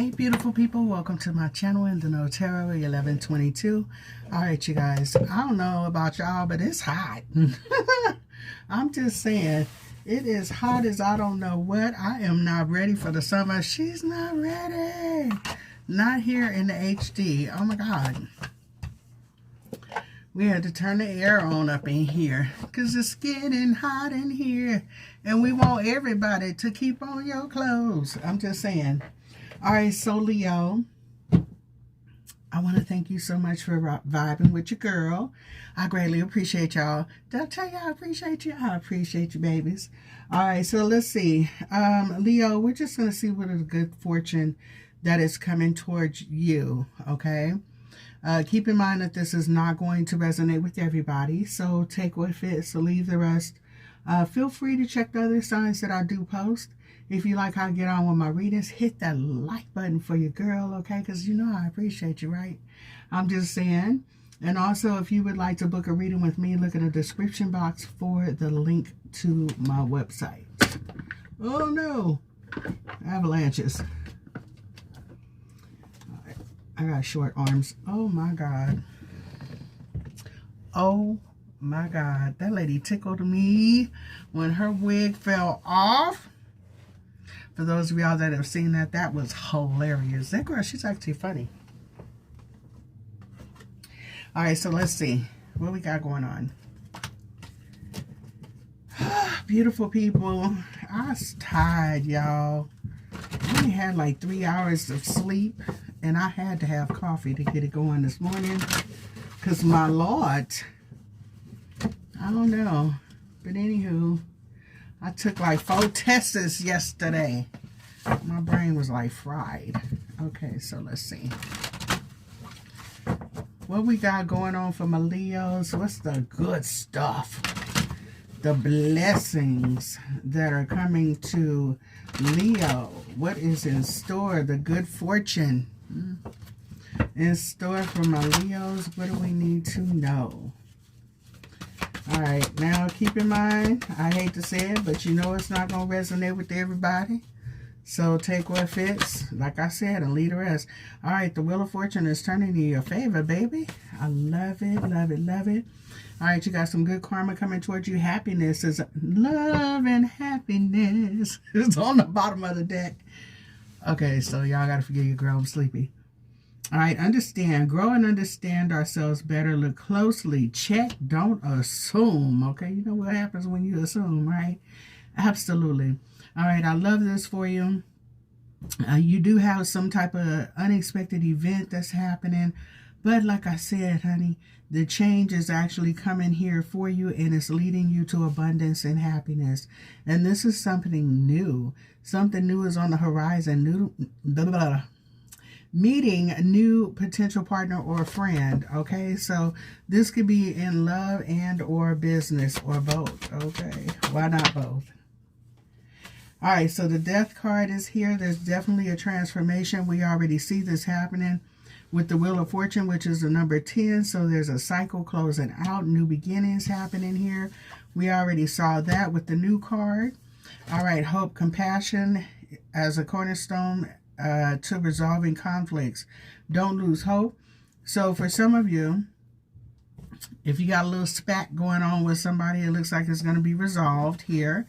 Hey beautiful people, welcome to my channel in the No Tarot 1122. Alright you guys, I don't know about y'all, but it's hot. I'm just saying, it is hot as I don't know what. I am not ready for the summer. She's not ready. Not here in the HD. Oh my God. We had to turn the air on up in here because it's getting hot in here. And we want everybody to keep on your clothes. I'm just saying. Alright, so Leo, I want to thank you so much for vibing with your girl. I greatly appreciate y'all. Did I tell you I appreciate you? I appreciate you, babies. Alright, so let's see. Leo, we're just going to see what is good fortune that is coming towards you, okay? Keep in mind that this is not going to resonate with everybody, so take what fits, so leave the rest. Feel free to check the other signs that I do post. If you like how I get on with my readings, hit that like button for your girl, okay? Because you know I appreciate you, right? I'm just saying. And also, if you would like to book a reading with me, look in the description box for the link to my website. Oh, no. Avalanches. I got short arms. Oh, my God. Oh, my God. That lady tickled me when her wig fell off. For those of y'all that have seen that, that was hilarious. That girl, she's actually funny. All right, so let's see what we got going on. Beautiful people. I was tired, y'all. I only had like 3 hours of sleep, and I had to have coffee to get it going this morning. Because my Lord, I don't know. But anywho, I took like 4 tests yesterday. My brain was like fried. Okay, so let's see. What we got going on for my Leos? What's the good stuff? The blessings that are coming to Leo. What is in store? The good fortune in store for my Leos. What do we need to know? Alright, now keep in mind, I hate to say it, but you know it's not going to resonate with everybody. So take what fits, like I said, and leave the rest. Alright, the Wheel of Fortune is turning in your favor, baby. I love it, love it, love it. Alright, you got some good karma coming towards you. Happiness is love and happiness. It's on the bottom of the deck. Okay, so y'all got to forgive your girl, I'm sleepy. All right, understand, grow and understand ourselves better. Look closely, check, don't assume, okay? You know what happens when you assume, right? Absolutely. All right, I love this for you. You do have some type of unexpected event that's happening. But like I said, honey, the change is actually coming here for you, and it's leading you to abundance and happiness. And this is something new. Something new is on the horizon. New, blah, blah, blah. Meeting a new potential partner or friend, okay? So this could be in love and or business or both, okay? Why not both? All right, so the Death card is here. There's definitely a transformation. We already see this happening with the Wheel of Fortune, which is the number 10. So there's a cycle closing out, new beginnings happening here. We already saw that with the new card. All right, hope, compassion as a cornerstone to resolving conflicts. Don't lose hope. So for some of you, if you got a little spat going on with somebody, it looks like it's going to be resolved here.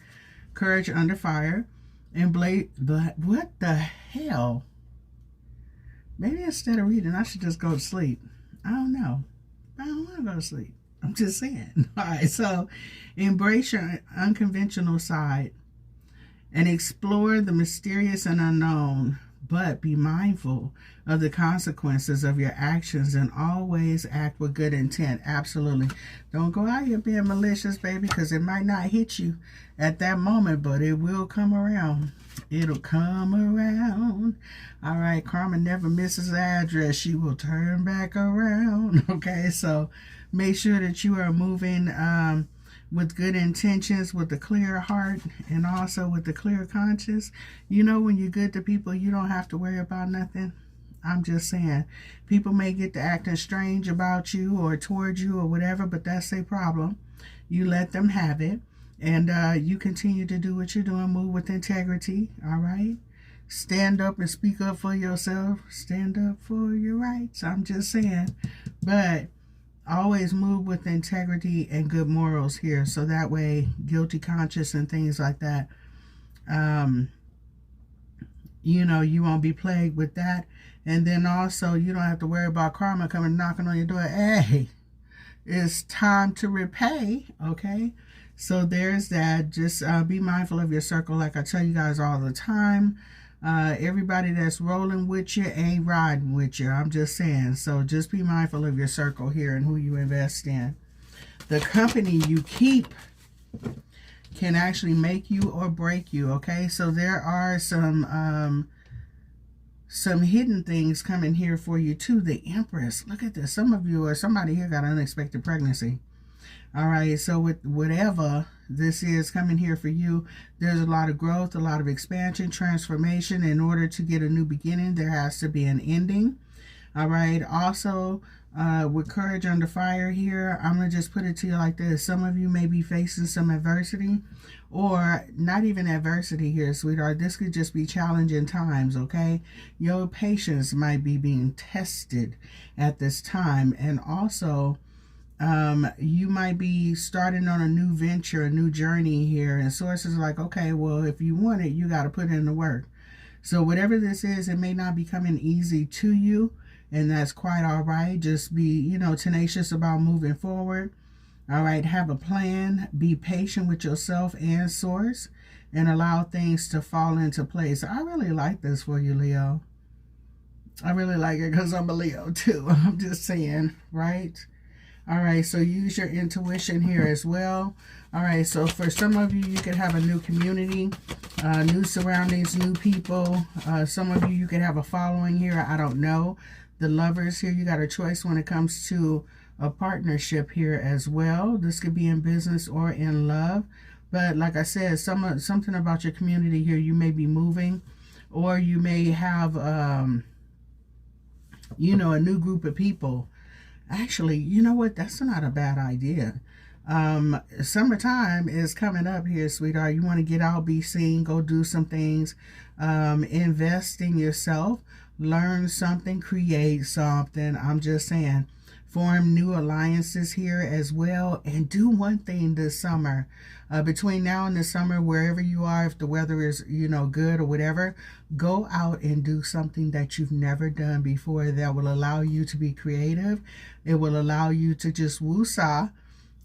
Courage under fire. And but what the hell? Maybe instead of reading, I should just go to sleep. I don't know. I don't want to go to sleep. I'm just saying. All right, so embrace your unconventional side and explore the mysterious and unknown. But be mindful of the consequences of your actions and always act with good intent. Absolutely. Don't go out here being malicious, baby, because it might not hit you at that moment, but it will come around. It'll come around. All right, karma never misses the address. She will turn back around. Okay, so make sure that you are moving with good intentions, with a clear heart, and also with a clear conscience. You know, when you're good to people, you don't have to worry about nothing. I'm just saying, people may get to acting strange about you or towards you or whatever, but that's their problem. You let them have it, and you continue to do what you're doing. Move with integrity, all right? stand up and speak up for yourself. Stand up for your rights. I'm just saying. But always move with integrity and good morals here. So that way, guilty conscience and things like that, you know, you won't be plagued with that. And then also, you don't have to worry about karma coming knocking on your door. Hey, it's time to repay, okay? So there's that. Just be mindful of your circle, like I tell you guys all the time. Everybody that's rolling with you ain't riding with you. I'm just saying. So just be mindful of your circle here and who you invest in. The company you keep can actually make you or break you, okay? So there are some hidden things coming here for you too. The Empress. Look at this. Some of you or somebody here got an unexpected pregnancy. All right, so with whatever this is coming here for you, there's a lot of growth, a lot of expansion, transformation. In order to get a new beginning, there has to be an ending. All right, also with courage under fire here, I'm going to just put it to you like this. Some of you may be facing some adversity, or not even adversity here, sweetheart. This could just be challenging times, okay? Your patience might be being tested at this time. And also, you might be starting on a new venture, a new journey here, and sources are like, okay, well, if you want it, you got to put in the work. So whatever this is, it may not be coming easy to you, and that's quite all right. Just be, you know, tenacious about moving forward. All right, have a plan, be patient with yourself and source, and allow things to fall into place. I really like this for you, Leo. I really like it because I'm a Leo too. I'm just saying, right? All right, so use your intuition here as well. All right, so for some of you, you could have a new community, new surroundings, new people. Some of you, you could have a following here. I don't know. The Lovers here, you got a choice when it comes to a partnership here as well. This could be in business or in love. But like I said, something about your community here, you may be moving, or you may have, you know, a new group of people. Actually, you know what? That's not a bad idea. Summertime is coming up here, sweetheart. You want to get out, be seen, go do some things, invest in yourself, learn something, create something. I'm just saying, form new alliances here as well, and do one thing this summer. Between now and the summer, wherever you are, if the weather is, you know, good or whatever, go out and do something that you've never done before that will allow you to be creative. It will allow you to just woo-saw,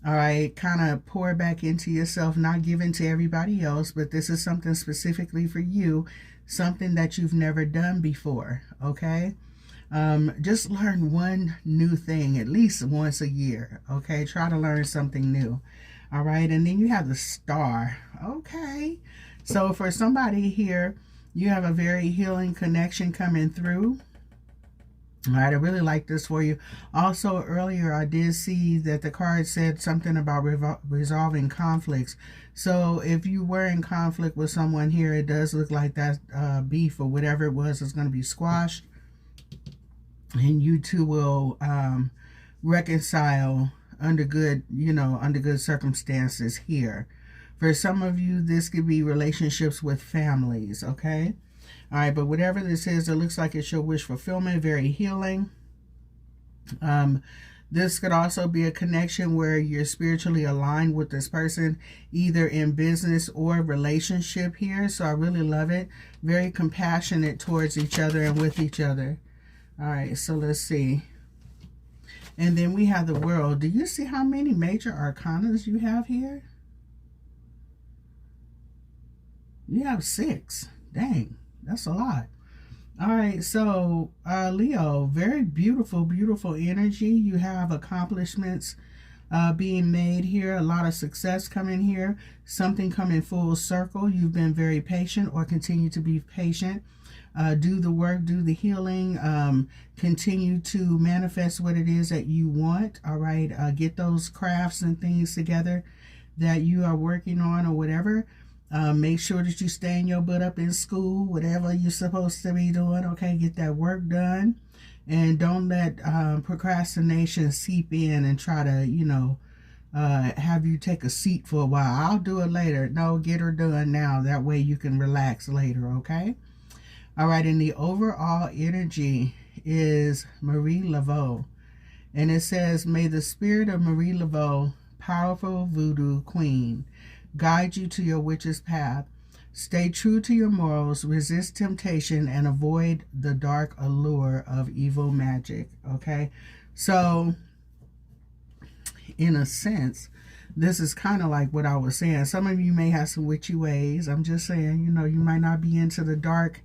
all right, kind of pour back into yourself, not giving to everybody else, but this is something specifically for you, something that you've never done before, okay? Just learn one new thing at least once a year, okay? Try to learn something new. All right, and then you have the Star. Okay, so for somebody here, you have a very healing connection coming through. All right, I really like this for you. Also, earlier I did see that the card said something about resolving conflicts. So if you were in conflict with someone here, it does look like that beef or whatever it was is going to be squashed. And you two will reconcile under good, you know, under good circumstances here. For some of you, this could be relationships with families, okay? All right, but whatever this is, it looks like it's your wish fulfillment, very healing. This could also be a connection where you're spiritually aligned with this person, either in business or relationship here. So I really love it. Very compassionate towards each other and with each other. All right, so let's see. And then we have the World. Do you see how many major arcanas you have here? You have 6. Dang, that's a lot. All right, so Leo, very beautiful, beautiful energy. You have accomplishments being made here. A lot of success coming here. Something coming full circle. You've been very patient or continue to be patient. Do the work, do the healing, continue to manifest what it is that you want. All right, get those crafts and things together that you are working on or whatever. Make sure that you stand your butt up in school, whatever you're supposed to be doing. Okay, get that work done, and don't let procrastination seep in and try to, you know, have you take a seat for a while. I'll do it later. No, get her done now. That way you can relax later, okay? All right, and the overall energy is Marie Laveau. And it says, may the spirit of Marie Laveau, powerful voodoo queen, guide you to your witch's path. Stay true to your morals, resist temptation, and avoid the dark allure of evil magic. Okay? So, in a sense, this is kind of like what I was saying. Some of you may have some witchy ways. I'm just saying, you know, you might not be into the dark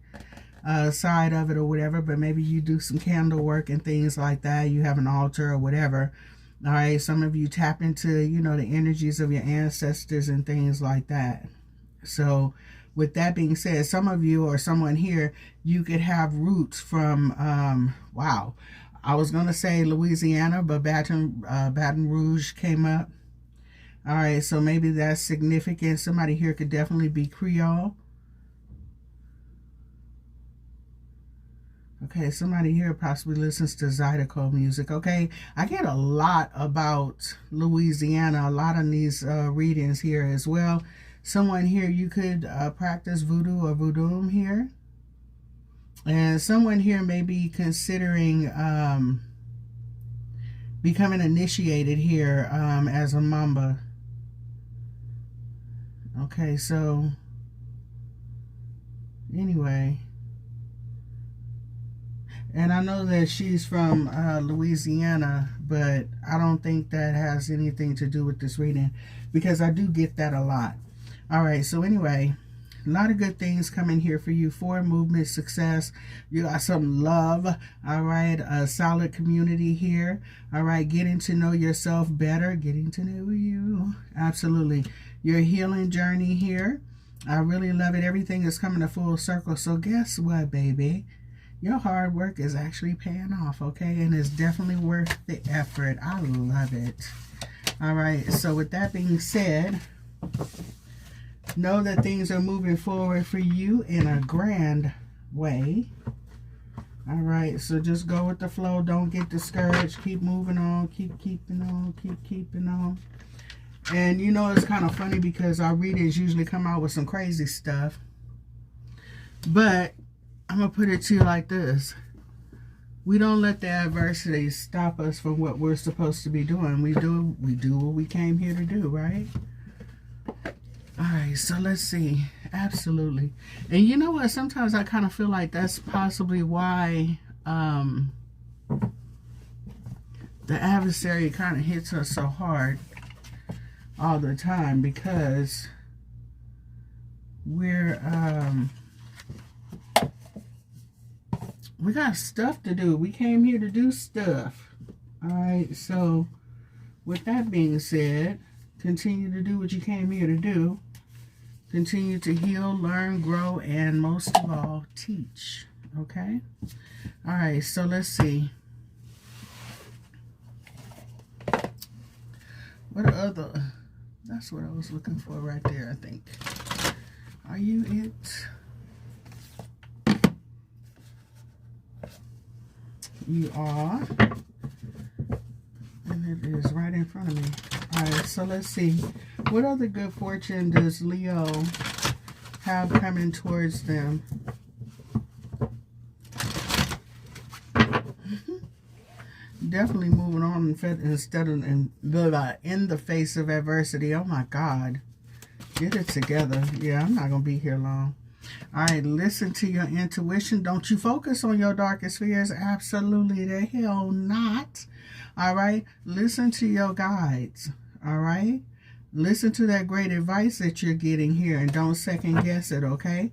side of it or whatever, but maybe you do some candle work and things like that. You have an altar or whatever. All right, some of you tap into, you know, the energies of your ancestors and things like that. So with that being said, some of you or someone here, you could have roots from, wow, I was going to say Louisiana, but Baton Rouge came up. All right, so maybe that's significant. Somebody here could definitely be Creole. Okay, somebody here possibly listens to Zydeco music. Okay, I get a lot about Louisiana, a lot of these readings here as well. Someone here, you could practice voodoo or voodoo here. And someone here may be considering becoming initiated here as a mamba. Okay, so anyway. And I know that she's from Louisiana, but I don't think that has anything to do with this reading because I do get that a lot. All right, so anyway, a lot of good things coming here for you. Forward movement, success. You got some love. All right, a solid community here. All right, getting to know yourself better, getting to know you. Absolutely. Your healing journey here. I really love it. Everything is coming to full circle. So guess what, baby? Your hard work is actually paying off, okay? And it's definitely worth the effort. I love it. All right, so with that being said, know that things are moving forward for you in a grand way. All right, so just go with the flow. Don't get discouraged. Keep moving on. Keep keeping on. Keep keeping on. And you know, it's kind of funny because our readings usually come out with some crazy stuff. But I'm going to put it to you like this. We don't let the adversity stop us from what we're supposed to be doing. We do what we came here to do, right? All right, so let's see. Absolutely. And you know what? Sometimes I kind of feel like that's possibly why the adversary kind of hits us so hard all the time, because we're we got stuff to do. We came here to do stuff. All right, so with that being said, continue to do what you came here to do. Continue to heal, learn, grow, and most of all, teach. Okay? All right, so let's see. What other? That's what I was looking for right there, I think. Are you it? You are. And it is right in front of me. All right, so let's see. What other good fortune does Leo have coming towards them? Definitely moving on instead of in the face of adversity. Oh my God. Get it together. Yeah, I'm not going to be here long. All right, listen to your intuition. Don't you focus on your darkest fears. Absolutely the hell not. All right, listen to your guides. All right, listen to that great advice that you're getting here and don't second guess it, okay?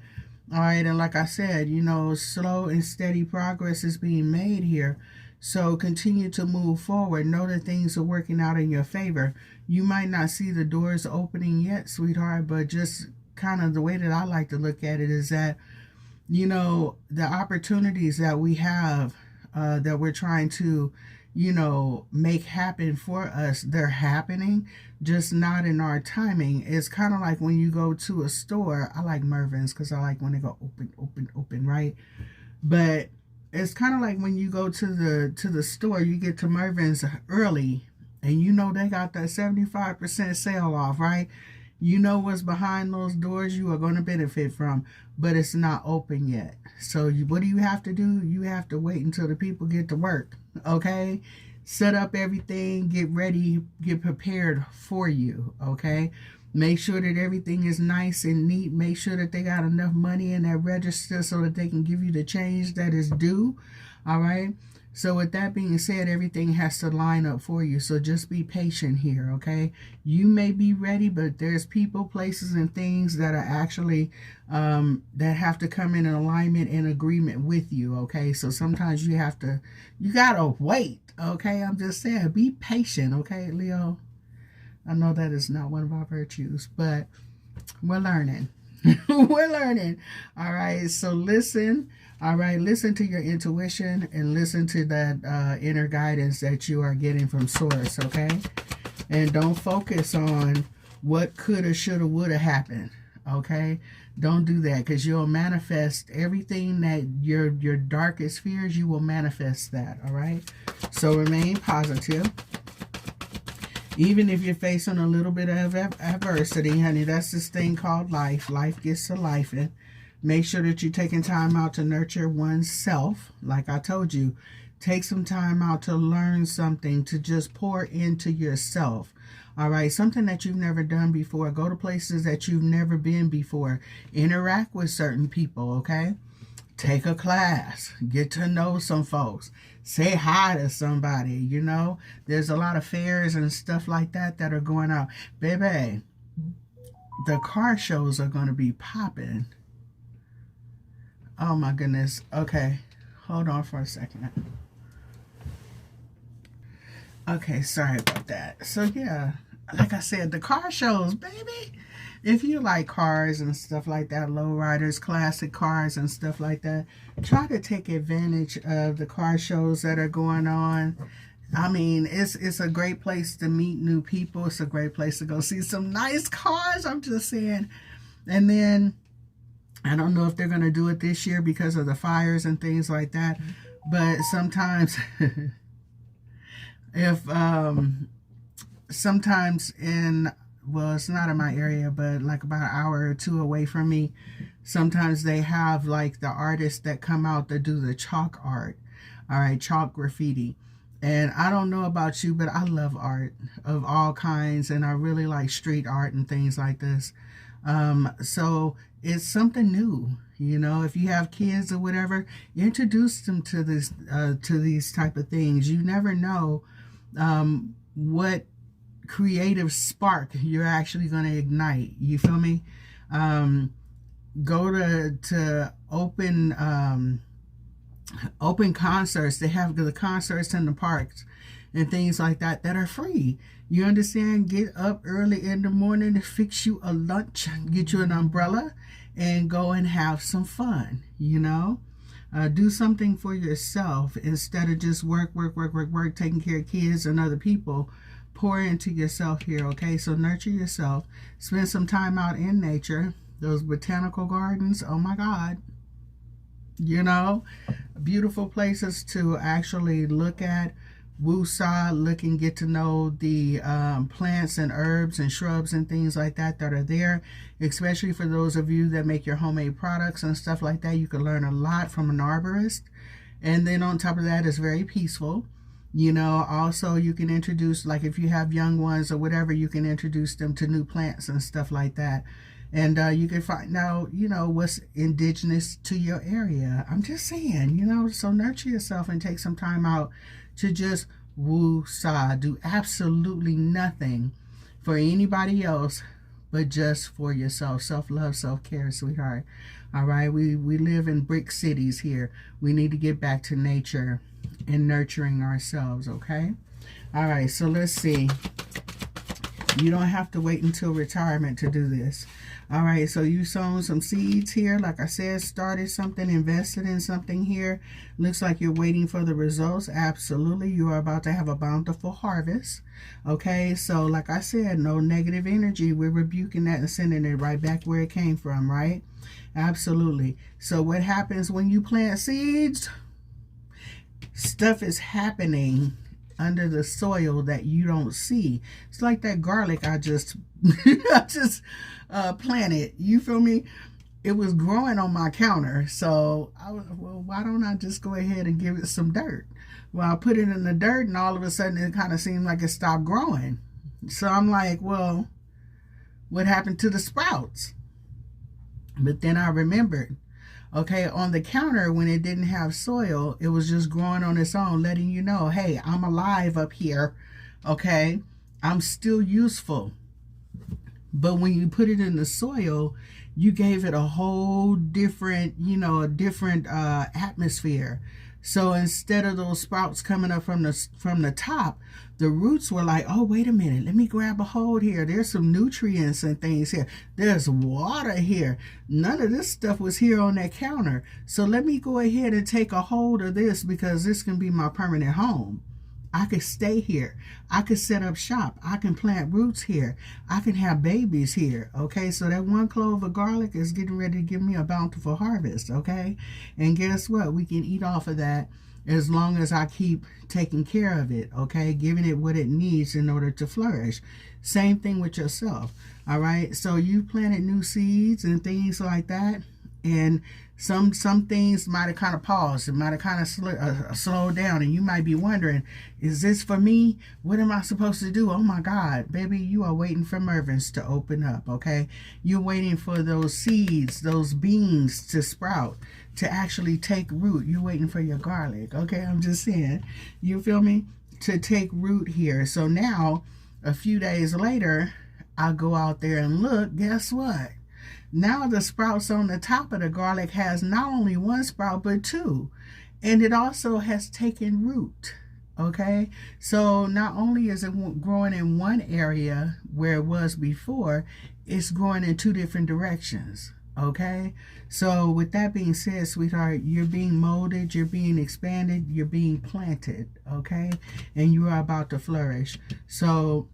All right, and like I said, you know, slow and steady progress is being made here. So continue to move forward. Know that things are working out in your favor. You might not see the doors opening yet, sweetheart, but just kind of the way that I like to look at it is that, you know, the opportunities that we have that we're trying to, you know, make happen for us, they're happening, just not in our timing. It's kind of like when you go to a store. I like Mervyn's because I like when they go open, open, open, right? But it's kind of like when you go to the store, you get to Mervyn's early and you know they got that 75% sale off, right? You know what's behind those doors you are going to benefit from, but it's not open yet. So what do you have to do? You have to wait until the people get to work, okay? Set up everything, get ready, get prepared for you, okay? Make sure that everything is nice and neat. Make sure that they got enough money in that register so that they can give you the change that is due, all right? So with that being said, everything has to line up for you. So just be patient here, okay? You may be ready, but there's people, places, and things that are actually, that have to come in alignment and agreement with you, okay? So sometimes you gotta wait, okay? I'm just saying, be patient, okay, Leo? I know that is not one of our virtues, but we're learning. We're learning. All right. So listen. All right. Listen to your intuition and listen to that inner guidance that you are getting from Source. Okay. And don't focus on what coulda, shoulda, woulda happened. Okay. Don't do that, because you'll manifest everything that your darkest fears. You will manifest that. All right. So remain positive. Even if you're facing a little bit of adversity, honey, that's this thing called life. Life gets to life. And make sure that you're taking time out to nurture oneself. Like I told you, take some time out to learn something, to just pour into yourself. All right, something that you've never done before. Go to places that you've never been before. Interact with certain people, okay? Take a class. Get to know some folks. Say hi to somebody, you know. There's a lot of fairs and stuff like that that are going out. Baby, the car shows are going to be popping. Oh, my goodness. Okay, hold on for a second. Okay, sorry about that. So, yeah, like I said, the car shows, baby. If you like cars and stuff like that, lowriders, classic cars and stuff like that, try to take advantage of the car shows that are going on. I mean, it's a great place to meet new people. It's a great place to go see some nice cars, I'm just saying. And then, I don't know if they're going to do it this year because of the fires and things like that. But sometimes, sometimes in... well, it's not in my area, but like about an hour or two away from me, sometimes they have like the artists that come out that do the chalk art. All right, chalk graffiti. And I don't know about you, but I love art of all kinds, and I really like street art and things like this. So it's something new, you know. If you have kids or whatever, introduce them to this, to these type of things. You never know what creative spark you're actually going to ignite. You feel me? Go to open concerts. They have the concerts in the parks and things like that that are free. You understand? Get up early in the morning to fix you a lunch, get you an umbrella, and go and have some fun, you know? Do something for yourself instead of just work, taking care of kids and other people. Pour into yourself here, okay? So nurture yourself. Spend some time out in nature. Those botanical gardens, oh my God. You know, beautiful places to actually look at. Woosah, look and get to know the plants and herbs and shrubs and things like that that are there. Especially for those of you that make your homemade products and stuff like that. You can learn a lot from an arborist. And then on top of that, it's very peaceful. You know, also you can introduce, like if you have young ones or whatever, you can introduce them to new plants and stuff like that. And you can find out, you know, what's indigenous to your area. I'm just saying, you know, so nurture yourself and take some time out to just woo-saw. Do absolutely nothing for anybody else but just for yourself. Self-love, self-care, sweetheart. All right, we live in brick cities here. We need to get back to nature and nurturing ourselves, okay? All right, so let's see. You don't have to wait until retirement to do this. All right, so you sown some seeds here. Like I said, started something, invested in something here. Looks like you're waiting for the results. Absolutely, you are about to have a bountiful harvest. Okay, so like I said, no negative energy. We're rebuking that and sending it right back where it came from, right? Absolutely. So what happens when you plant seeds? Stuff is happening under the soil that you don't see. It's like that garlic I just planted. You feel me? It was growing on my counter, so I was, well, why don't I just go ahead and give it some dirt? Well, I put it in the dirt, and all of a sudden it kind of seemed like it stopped growing. So I'm like, well, what happened to the sprouts? But then I remembered, okay, on the counter when it didn't have soil, it was just growing on its own, letting you know, hey, I'm alive up here, okay? I'm still useful. But when you put it in the soil, you gave it a whole different, you know, a different atmosphere. So instead of those sprouts coming up from the top, the roots were like, oh, wait a minute, let me grab a hold here. There's some nutrients and things here. There's water here. None of this stuff was here on that counter. So let me go ahead and take a hold of this, because this can be my permanent home. I could stay here. I could set up shop. I can plant roots here. I can have babies here. Okay, so that 1 clove of garlic is getting ready to give me a bountiful harvest. Okay, and guess what? We can eat off of that as long as I keep taking care of it. Okay, giving it what it needs in order to flourish. Same thing with yourself. All right, so you planted new seeds and things like that, and some things might have kind of paused. It might have kind of slowed down, and you might be wondering, is this for me? What am I supposed to do? Oh my God, baby, you are waiting for Mervyn's to open up, okay? You're waiting for those seeds, those beans to sprout, to actually take root. You're waiting for your garlic, okay? I'm just saying, you feel me? To take root here. So now, a few days later, I go out there and look, guess what? Now the sprouts on the top of the garlic has not only 1 sprout, but 2. And it also has taken root, okay? So not only is it growing in one area where it was before, it's growing in 2 different directions, okay? So with that being said, sweetheart, you're being molded, you're being expanded, you're being planted, okay? And you are about to flourish. So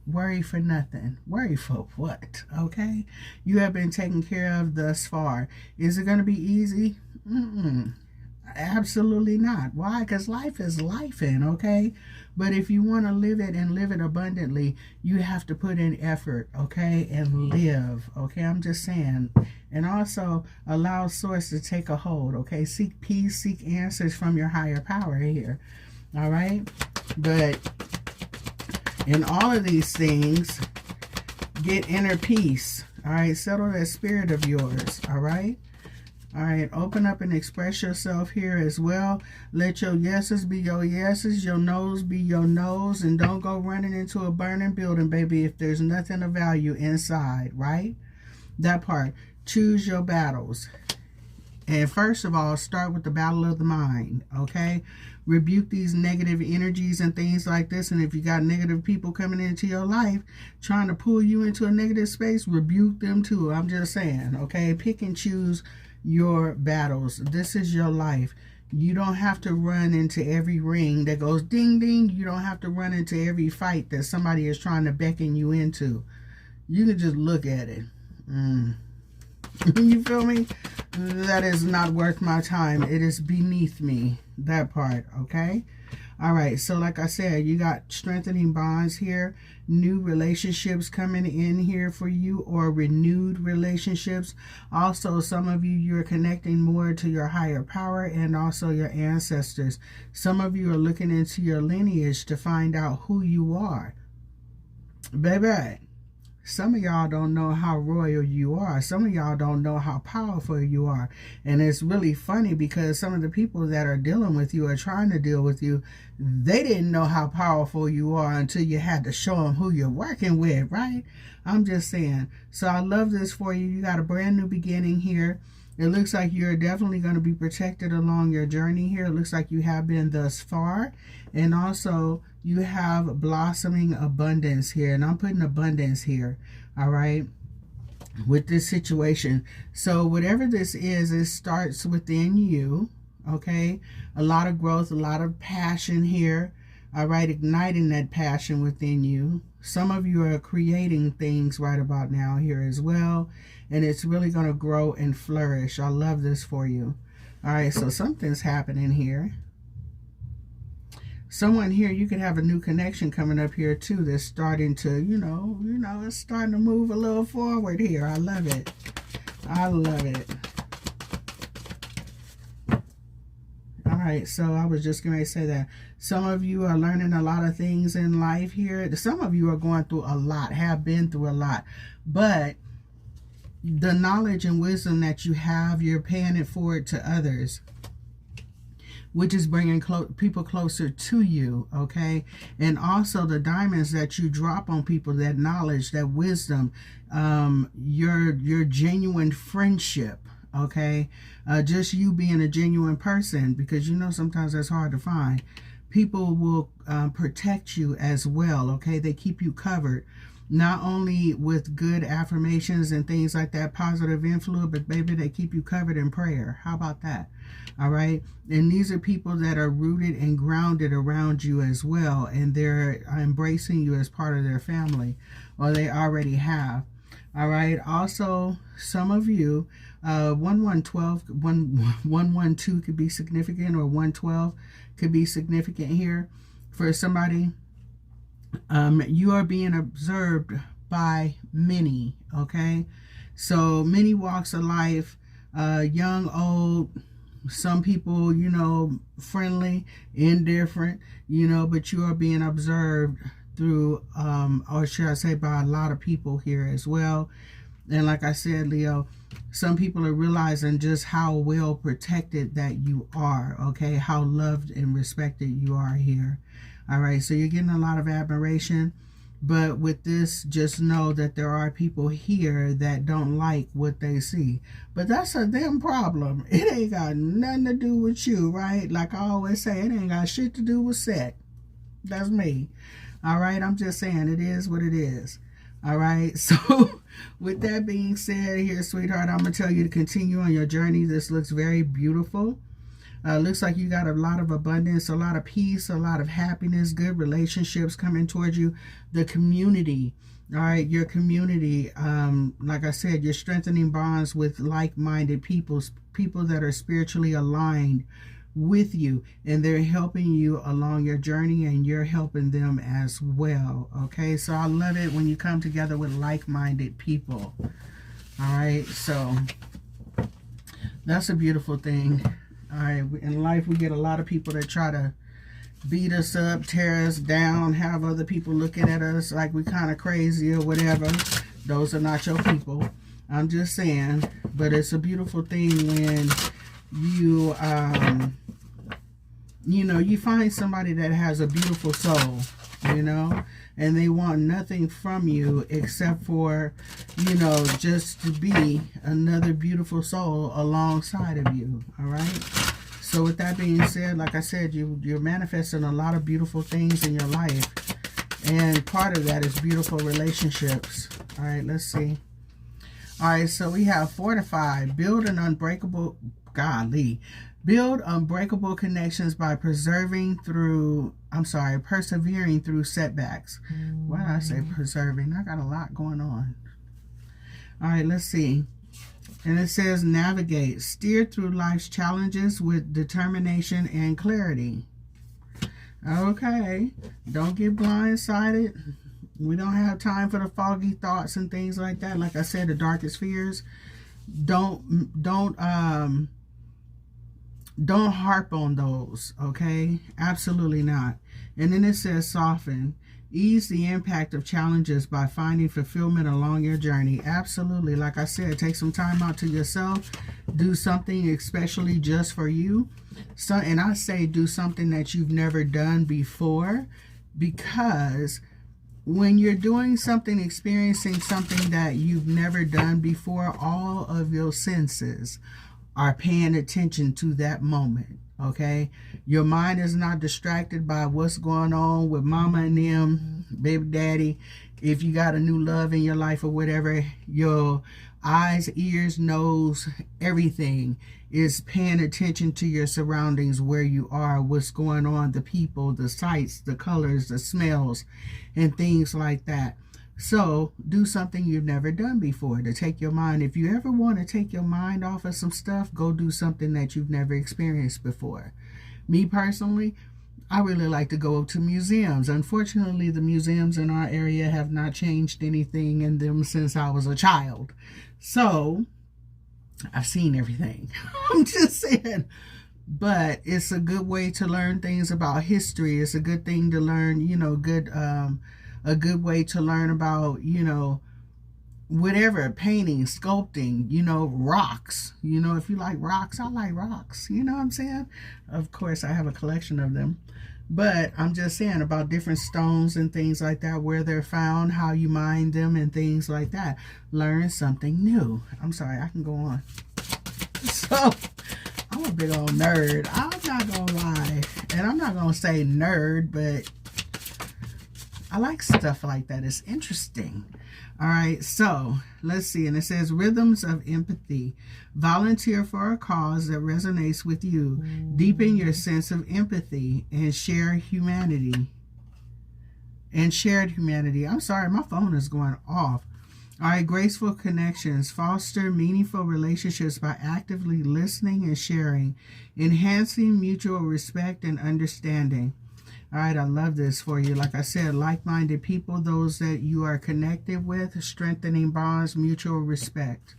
worry for nothing. Worry for what? Okay? You have been taken care of thus far. Is it going to be easy? Absolutely not. Why? Because life is life-in, okay? But if you want to live it and live it abundantly, you have to put in effort, okay? And live, okay? I'm just saying. And also allow source to take a hold, okay? Seek peace, seek answers from your higher power here, all right? But in all of these things, get inner peace. All right, settle that spirit of yours. All right. All right, open up and express yourself here as well. Let your yeses be your yeses, your no's be your no's, and don't go running into a burning building, baby, if there's nothing of value inside, right? That part. Choose your battles. And first of all, start with the battle of the mind, okay? Rebuke these negative energies and things like this. And if you got negative people coming into your life trying to pull you into a negative space, rebuke them too. I'm just saying, okay? Pick and choose your battles. This is your life. You don't have to run into every ring that goes ding, ding. You don't have to run into every fight that somebody is trying to beckon you into. You can just look at it. You feel me? That is not worth my time. It is beneath me. That part, okay? All right, so like I said, you got strengthening bonds here, new relationships coming in here for you, or renewed relationships. Also, some of you, you're connecting more to your higher power and also your ancestors. Some of you are looking into your lineage to find out who you are. Baby, some of y'all don't know how royal you are. Some of y'all don't know how powerful you are. And it's really funny because some of the people that are dealing with you or trying to deal with you, they didn't know how powerful you are until you had to show them who you're working with, right? I'm just saying. So I love this for you. You got a brand new beginning here. It looks like you're definitely going to be protected along your journey here. It looks like you have been thus far. And also, you have blossoming abundance here. And I'm putting abundance here, all right, with this situation. So whatever this is, it starts within you, okay? A lot of growth, a lot of passion here, all right? Igniting that passion within you. Some of you are creating things right about now here as well. And it's really going to grow and flourish. I love this for you. All right, so something's happening here. someone here, you could have a new connection coming up here too that's starting to, it's starting to move a little forward here. I love it. I love it. All right, so I was just going to say that some of you are learning a lot of things in life here. Some of you are going through a lot, have been through a lot, but the knowledge and wisdom that you have, you're paying it forward to others, which is bringing people closer to you, okay? And also the diamonds that you drop on people, that knowledge, that wisdom, your genuine friendship, okay? Just you being a genuine person, because sometimes that's hard to find. People will protect you as well, okay? They keep you covered, not only with good affirmations and things like that, positive influence, but baby, they keep you covered in prayer. How about that? All right. And these are people that are rooted and grounded around you as well, and they're embracing you as part of their family, or they already have. All right. Also, some of you, 112 could be significant, or 112 could be significant here for somebody. You are being observed by many, okay? So many walks of life, young, old, some people, friendly, indifferent, but you are being observed through, or should I say, by a lot of people here as well. And like I said, Leo, some people are realizing just how well protected that you are, okay? How loved and respected you are here. All right, so you're getting a lot of admiration, but with this, just know that there are people here that don't like what they see. But that's a them problem. It ain't got nothing to do with you, right? Like I always say, it ain't got shit to do with Set. That's me. All right, I'm just saying, it is what it is. All right, so with that being said here, sweetheart, I'm going to tell you to continue on your journey. This looks very beautiful. Looks like you got a lot of abundance, a lot of peace, a lot of happiness, good relationships coming towards you. The community, all right, your community, like I said, you're strengthening bonds with like-minded people that are spiritually aligned with you, and they're helping you along your journey, and you're helping them as well, okay? So I love it when you come together with like-minded people, all right? So that's a beautiful thing. All right, in life, we get a lot of people that try to beat us up, tear us down, have other people looking at us like we kind of crazy or whatever. Those are not your people. I'm just saying. But it's a beautiful thing when you, you find somebody that has a beautiful soul, and they want nothing from you except for, just to be another beautiful soul alongside of you, all right? So with that being said, like I said, you're manifesting a lot of beautiful things in your life, and part of that is beautiful relationships. All right, let's see. All right, so we have fortify, build unbreakable connections by persevering through setbacks. Why did I say preserving? I got a lot going on. All right, let's see. And it says navigate, steer through life's challenges with determination and clarity. Okay, don't get blindsided. We don't have time for the foggy thoughts and things like that. Like I said, the darkest fears. Don't harp on those, okay? Absolutely not. And then it says soften. Ease the impact of challenges by finding fulfillment along your journey. Absolutely. Like I said, take some time out to yourself. Do something especially just for you. So, and I say do something that you've never done before, because when you're doing something, experiencing something that you've never done before, all of your senses are paying attention to that moment, okay? Your mind is not distracted by what's going on with mama and them, baby daddy. If you got a new love in your life or whatever, your eyes, ears, nose, everything is paying attention to your surroundings, where you are, what's going on, the people, the sights, the colors, the smells, and things like that. So do something you've never done before to take your mind. If you ever want to take your mind off of some stuff, go do something that you've never experienced before. Me personally, I really like to go to museums. Unfortunately, the museums in our area have not changed anything in them since I was a child. So, I've seen everything. I'm just saying. But it's a good way to learn things about history. It's a good thing to learn, you know, a good way to learn about, you know, whatever, painting, sculpting, you know, rocks. You know, if you like rocks, I like rocks. You know what I'm saying? Of course, I have a collection of them. But I'm just saying about different stones and things like that, where they're found, how you mine them, and things like that. Learn something new. I'm sorry, I can go on. So, I'm a big old nerd. I'm not going to lie. And I'm not going to say nerd, but I like stuff like that. It's interesting. All right, so let's see. And it says rhythms of empathy. Volunteer for a cause that resonates with you. Deepen your sense of empathy and share humanity. And shared humanity. I'm sorry, my phone is going off. All right, graceful connections. Foster meaningful relationships by actively listening and sharing. Enhancing mutual respect and understanding. All right, I love this for you. Like I said, like-minded people, those that you are connected with, strengthening bonds, mutual respect.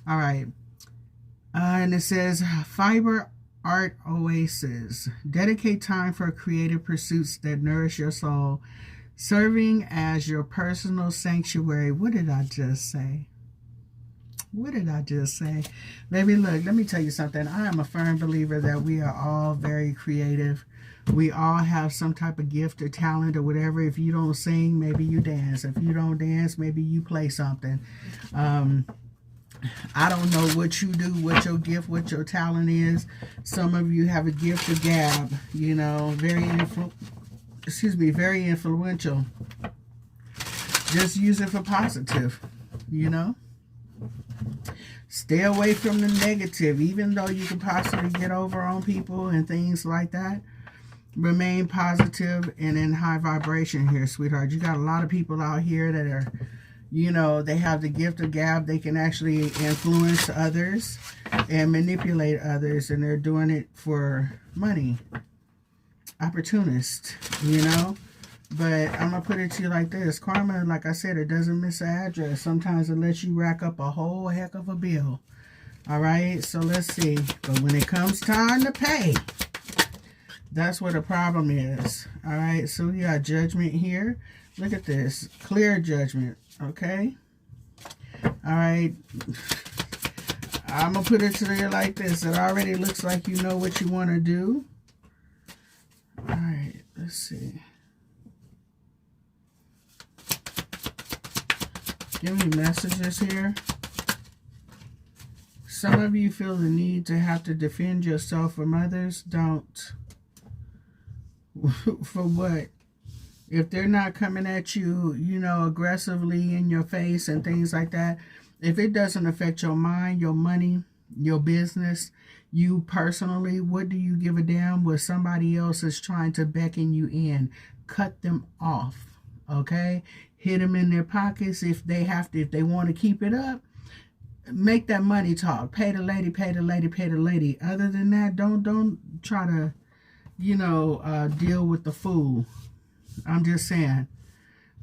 All right. And it says, fiber art oasis. Dedicate time for creative pursuits that nourish your soul, serving as your personal sanctuary. What did I just say? What did I just say? Baby, look, let me tell you something. I am a firm believer that we are all very creative. We all have some type of gift or talent or whatever. If you don't sing, maybe you dance. If you don't dance, maybe you play something. I don't know what you do, what your gift, what your talent is. Some of you have a gift of gab, you know, very influential. Just use it for positive, you know. Stay away from the negative, even though you can possibly get over on people and things like that. Remain positive and in high vibration here, sweetheart. You got a lot of people out here that are, you know, they have the gift of gab. They can actually influence others and manipulate others, and they're doing it for money. Opportunist, you know. But I'm going to put it to you like this. Karma, like I said, it doesn't miss an address. Sometimes it lets you rack up a whole heck of a bill. All right, so let's see. But when it comes time to pay, that's where the problem is. All right, so we got judgment here. Look at this. Clear judgment, okay? All right. I'm going to put it to you like this. It already looks like you know what you want to do. All right, let's see. Give me messages here. Some of you feel the need to have to defend yourself from others. Don't. For what? If they're not coming at you, you know, aggressively in your face and things like that, if it doesn't affect your mind, your money, your business, you personally, what do you give a damn what somebody else is trying to beckon you in? Cut them off, okay? Hit them in their pockets if they have to, if they want to keep it up. Make that money talk. Pay the lady, pay the lady, pay the lady. Other than that, don't try to, you know, deal with the fool. I'm just saying.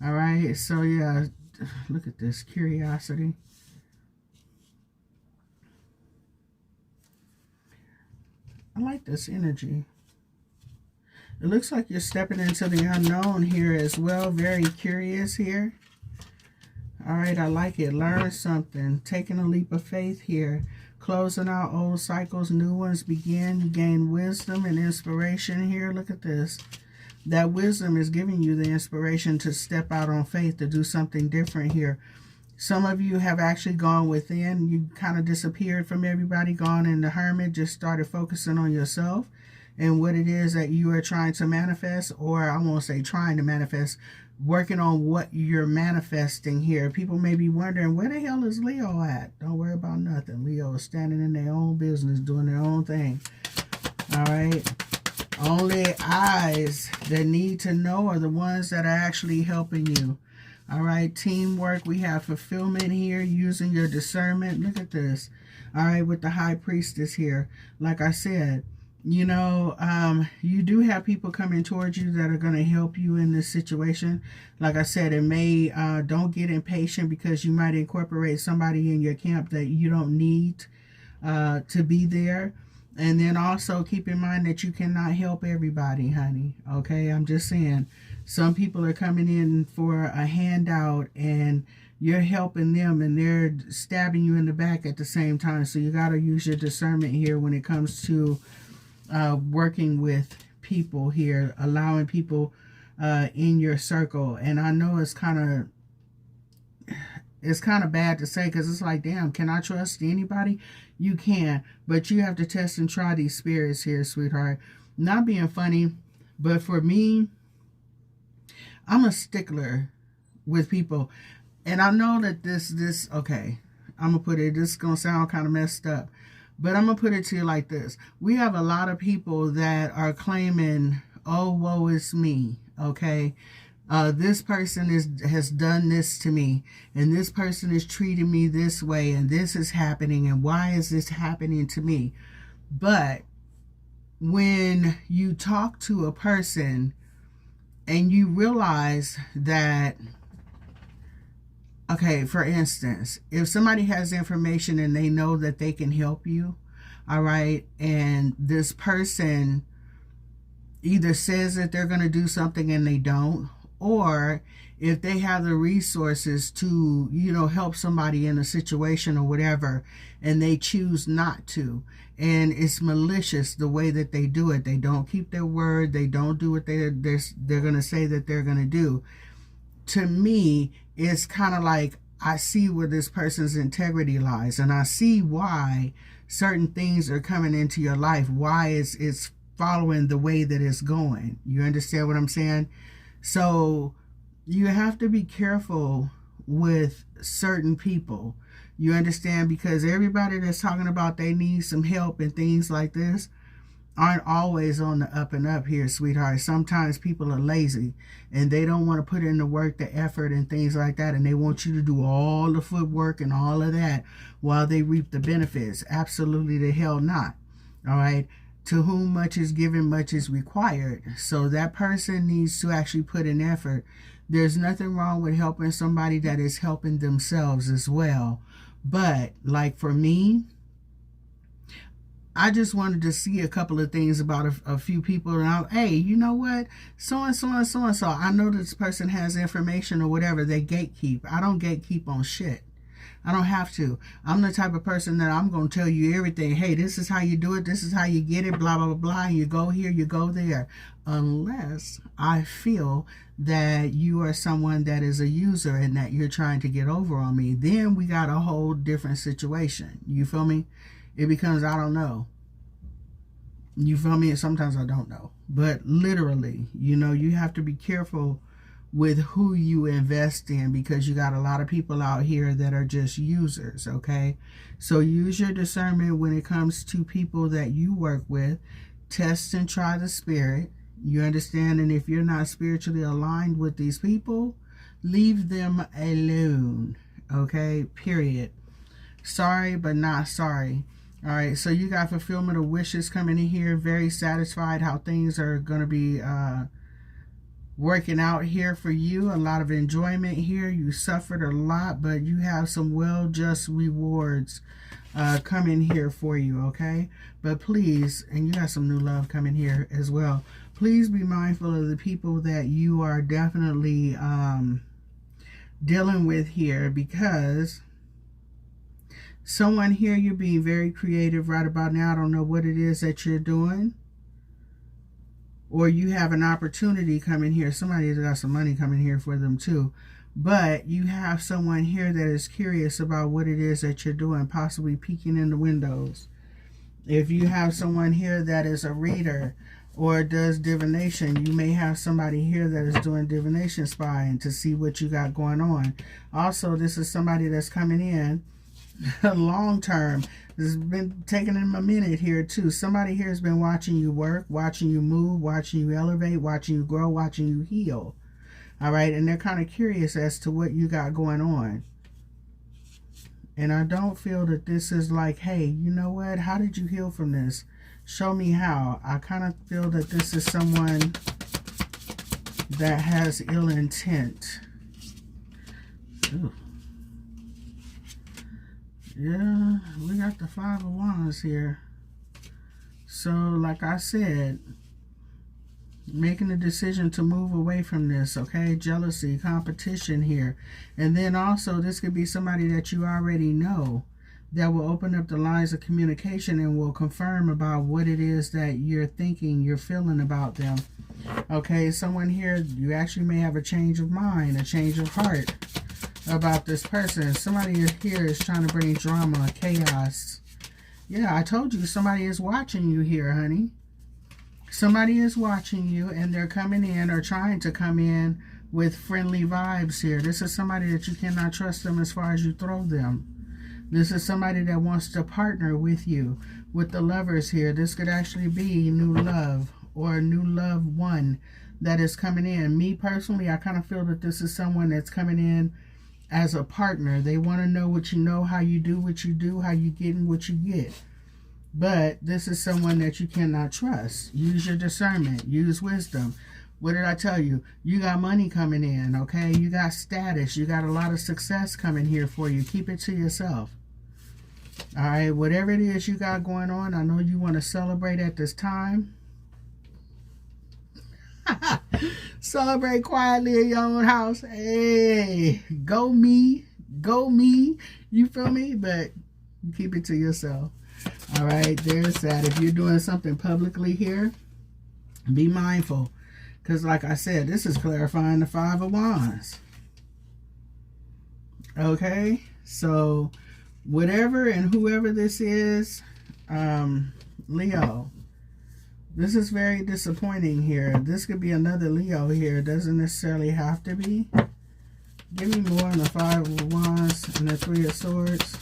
All right. So, yeah, look at this. Curiosity. I like this energy. It looks like you're stepping into the unknown here as well. Very curious here. All right, I like it. Learn something. Taking a leap of faith here. Closing out old cycles, new ones begin. You gain wisdom and inspiration here. Look at this. That wisdom is giving you the inspiration to step out on faith, to do something different here. Some of you have actually gone within. You kind of disappeared from everybody, gone in the hermit, just started focusing on yourself and what it is that you are trying to manifest, or I won't say trying to manifest, working on what you're manifesting here. People may be wondering, where the hell is Leo at? Don't worry about nothing. Leo is standing in their own business, doing their own thing. All right. Only eyes that need to know are the ones that are actually helping you. All right. Teamwork. We have fulfillment here, using your discernment. Look at this. All right. With the high priestess here. Like I said, You know, you do have people coming towards you that are going to help you in this situation. Like I said, it may, don't get impatient, because you might incorporate somebody in your camp that you don't need to be there. And then also keep in mind that you cannot help everybody, honey. Okay, I'm just saying, some people are coming in for a handout and you're helping them, and they're stabbing you in the back at the same time. So you got to use your discernment here when it comes to working with people here, allowing people in your circle. And I know it's kind of bad to say, because it's like, damn, can I trust anybody? You can, but you have to test and try these spirits here, sweetheart. Not being funny, but for me, I'm a stickler with people. And I know that this okay, I'm gonna put it, this is gonna sound kind of messed up, but I'm gonna put it to you like this. We have a lot of people that are claiming, oh, woe is me, okay? This person has done this to me, and this person is treating me this way, and this is happening, and why is this happening to me? But when you talk to a person and you realize that, okay, for instance, if somebody has information and they know that they can help you, all right, and this person either says that they're going to do something and they don't, or if they have the resources to, you know, help somebody in a situation or whatever, and they choose not to, and it's malicious the way that they do it. They don't keep their word. They don't do what they're going to say that they're going to do. To me, it's kind of like, I see where this person's integrity lies, and I see why certain things are coming into your life, why it's following the way that it's going. You understand what I'm saying? So you have to be careful with certain people. You understand? Because everybody that's talking about they need some help and things like this aren't always on the up and up here, sweetheart. Sometimes people are lazy and they don't want to put in the work, the effort, and things like that, and they want you to do all the footwork and all of that while they reap the benefits. Absolutely the hell not. All right? To whom much is given, much is required. So that person needs to actually put in effort. There's nothing wrong with helping somebody that is helping themselves as well. But like for me, I just wanted to see a couple of things about a few people. And hey, you know what? So-and-so and so-and-so. I know this person has information or whatever. They gatekeep. I don't gatekeep on shit. I don't have to. I'm the type of person that I'm going to tell you everything. Hey, this is how you do it. This is how you get it. Blah, blah, blah, blah. You go here, you go there. Unless I feel that you are someone that is a user and that you're trying to get over on me. Then we got a whole different situation. You feel me? It becomes, I don't know. You feel me? And sometimes I don't know. But literally, you know, you have to be careful with who you invest in, because you got a lot of people out here that are just users, okay? So use your discernment when it comes to people that you work with. Test and try the spirit. You understand? And if you're not spiritually aligned with these people, leave them alone, okay? Period. Sorry, but not sorry. All right, so you got fulfillment of wishes coming in here. Very satisfied how things are going to be working out here for you. A lot of enjoyment here. You suffered a lot, but you have some well-just rewards coming here for you, okay? But please, and you got some new love coming here as well. Please be mindful of the people that you are definitely dealing with here, because someone here, you're being very creative right about now. I don't know what it is that you're doing. Or you have an opportunity coming here. Somebody's got some money coming here for them too. But you have someone here that is curious about what it is that you're doing, possibly peeking in the windows. If you have someone here that is a reader or does divination, you may have somebody here that is doing divination spying to see what you got going on. Also, this is somebody that's coming in long term. This has been taking them a minute here too. Somebody here has been watching you work, watching you move, watching you elevate, watching you grow, watching you heal. All right, and they're kind of curious as to what you got going on. And I don't feel that this is like, hey, you know what? How did you heal from this? Show me how. I kind of feel that this is someone that has ill intent. Ooh. Yeah, we got the Five of Wands here. So, like I said, making a decision to move away from this, okay? Jealousy, competition here. And then also, this could be somebody that you already know that will open up the lines of communication and will confirm about what it is that you're thinking, you're feeling about them. Okay, someone here, you actually may have a change of mind, a change of heart about this person. Somebody here is trying to bring drama, chaos. Yeah, I told you somebody is watching you here, honey. Somebody is watching you, and they're coming in or trying to come in with friendly vibes here. This is somebody that you cannot trust them as far as you throw them. This is somebody that wants to partner with you. With the Lovers here, this could actually be new love or a new loved one that is coming in. Me personally, I kind of feel that this is someone that's coming in as a partner. They want to know what you know, how you do what you do, how you get and what you get. But this is someone that you cannot trust. Use your discernment. Use wisdom. What did I tell you? You got money coming in, okay? You got status. You got a lot of success coming here for you. Keep it to yourself. All right? Whatever it is you got going on, I know you want to celebrate at this time. Celebrate quietly in your own house. Hey, go me. Go me. You feel me? But keep it to yourself. All right, there's that. If you're doing something publicly here, be mindful. Because like I said, this is clarifying the Five of Wands. Okay, so whatever and whoever this is, Leo, this is very disappointing here. This could be another Leo here. It doesn't necessarily have to be. Give me more on the Five of Wands and the Three of Swords.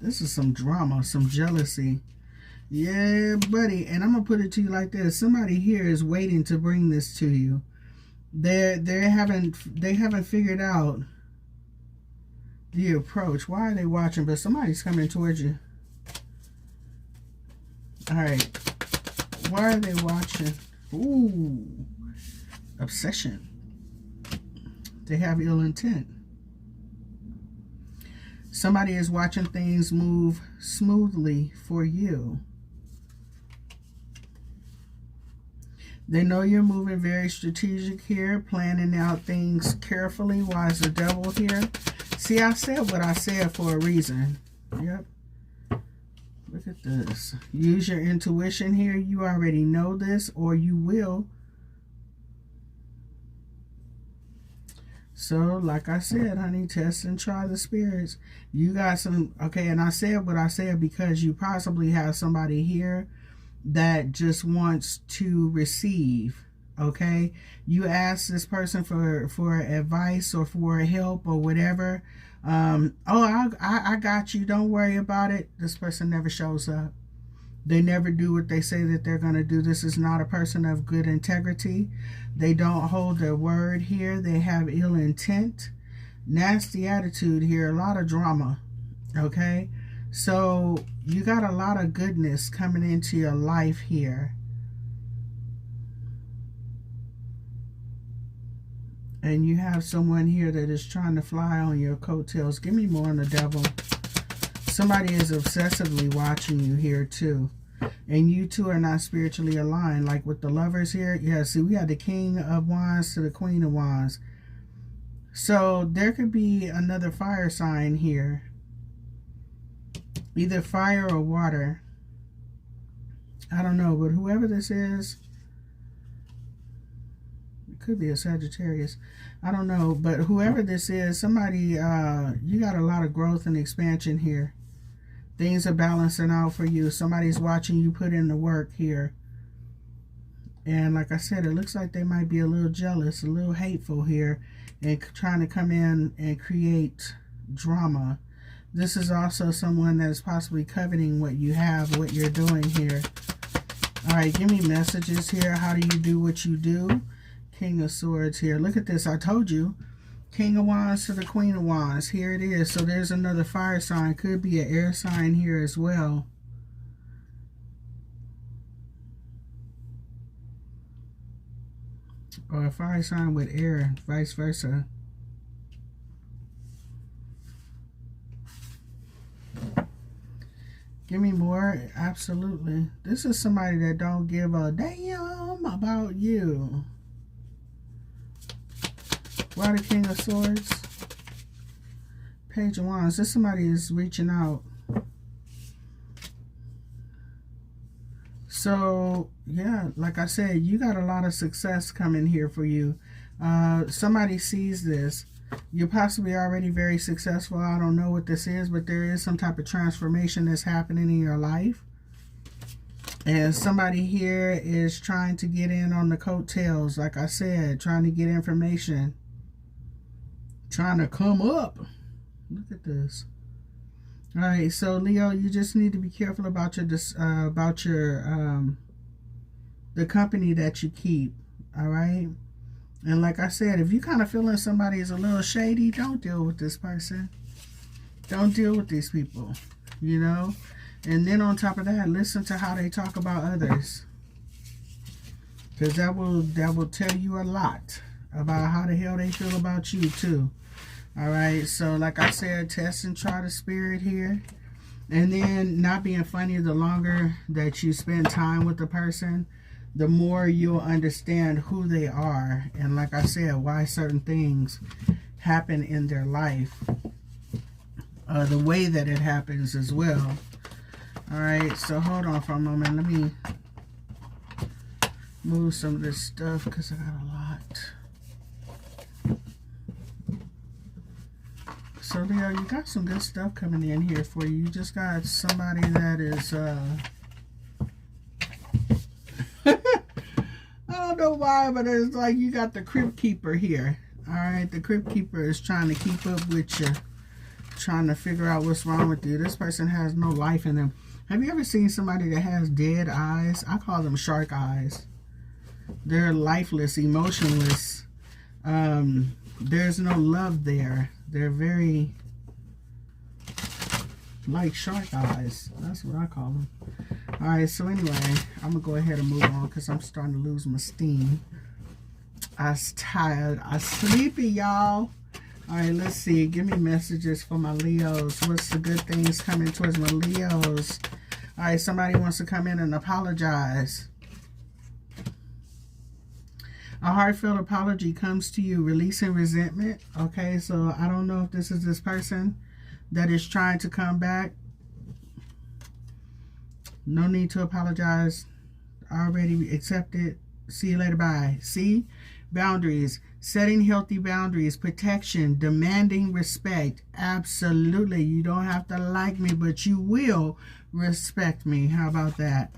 This is some drama, some jealousy. Yeah, buddy. And I'm going to put it to you like this. Somebody here is waiting to bring this to you. They haven't figured out the approach. Why are they watching? But somebody's coming towards you. All right. Why are they watching? Ooh. Obsession. They have ill intent. Somebody is watching things move smoothly for you. They know you're moving very strategic here, planning out things carefully. Why is the Devil here? See, I said what I said for a reason. Yep. Look at this. Use your intuition here. You already know this, or you will. So, like I said, honey, test and try the spirits. You got some, okay, and I said what I said because you possibly have somebody here that just wants to receive, okay? You ask this person for advice or for help or whatever. Oh, I got you. Don't worry about it. This person never shows up. They never do what they say that they're going to do. This is not a person of good integrity. They don't hold their word here. They have ill intent. Nasty attitude here. A lot of drama. Okay? So, you got a lot of goodness coming into your life here. And you have someone here that is trying to fly on your coattails. Give me more on the Devil. Somebody is obsessively watching you here too. And you two are not spiritually aligned. Like with the Lovers here. Yeah, see, we had the King of Wands to the Queen of Wands. So there could be another fire sign here. Either fire or water. I don't know. But whoever this is, it could be a Sagittarius. I don't know. But whoever this is, somebody, you got a lot of growth and expansion here. Things are balancing out for you. Somebody's watching you put in the work here. And like I said, it looks like they might be a little jealous, a little hateful here, and trying to come in and create drama. This is also someone that is possibly coveting what you have, what you're doing here. All right, give me messages here. How do you do what you do? King of Swords here. Look at this. I told you. King of Wands to the Queen of Wands. Here it is. So there's another fire sign. Could be an air sign here as well. Or a fire sign with air, vice versa. Give me more. Absolutely. This is somebody that don't give a damn about you. Why the King of Swords? Page of Wands. This somebody is reaching out. So, yeah, like I said, you got a lot of success coming here for you. Somebody sees this. You're possibly already very successful. I don't know what this is, but there is some type of transformation that's happening in your life. And somebody here is trying to get in on the coattails, like I said, trying to get information. Trying to come up. Look at this. All right, so Leo, you just need to be careful about the company that you keep. All right, and like I said, if you kind of feeling somebody is a little shady, don't deal with this person. Don't deal with these people. You know, and then on top of that, listen to how they talk about others, because that will tell you a lot about how the hell they feel about you too. All right, so like I said, test and try the spirit here. And then not being funny, the longer that you spend time with the person, the more you'll understand who they are. And like I said, why certain things happen in their life. The way that it happens as well. All right, so hold on for a moment. Let me move some of this stuff because I got a lot. So Leo, you got some good stuff coming in here for you. You just got somebody that is, I don't know why, but it's like you got the Crypt Keeper here. All right, the Crypt Keeper is trying to keep up with you, trying to figure out what's wrong with you. This person has no life in them. Have you ever seen somebody that has dead eyes? I call them shark eyes. They're lifeless, emotionless. There's no love there. They're very like shark eyes. That's what I call them. All right, so anyway, I'm going to go ahead and move on because I'm starting to lose my steam. I'm tired. I'm sleepy, y'all. All right, let's see. Give me messages for my Leos. What's the good things coming towards my Leos? All right, somebody wants to come in and apologize. A heartfelt apology comes to you, releasing resentment. Okay, so I don't know if this is this person that is trying to come back. No need to apologize. Already accepted. See you later. Bye. See? Boundaries. Setting healthy boundaries. Protection. Demanding respect. Absolutely. You don't have to like me, but you will respect me. How about that?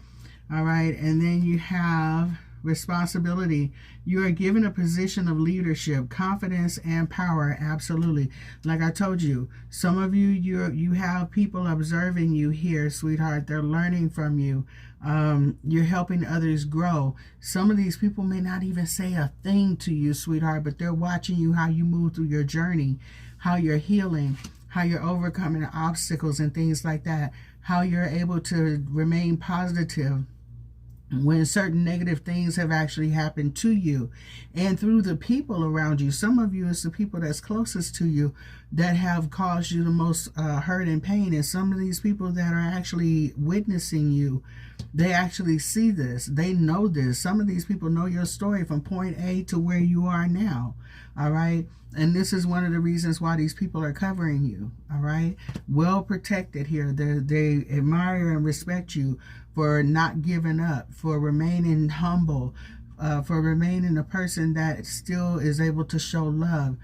All right. And then you have responsibility. You are given a position of leadership, confidence, and power. Absolutely. Like I told you, some of you, you have people observing you here, sweetheart. They're learning from you. You're helping others grow. Some of these people may not even say a thing to you, sweetheart, but they're watching you, how you move through your journey, how you're healing, how you're overcoming obstacles and things like that, how you're able to remain positive when certain negative things have actually happened to you and through the people around you. Some of you, it's the people that's closest to you that have caused you the most hurt and pain. And some of these people that are actually witnessing you, they actually see this. They know this. Some of these people know your story from point A to where you are now. All right. And this is one of the reasons why these people are covering you. All right. Well protected here. They admire and respect you for not giving up, for remaining humble, for remaining a person that still is able to show love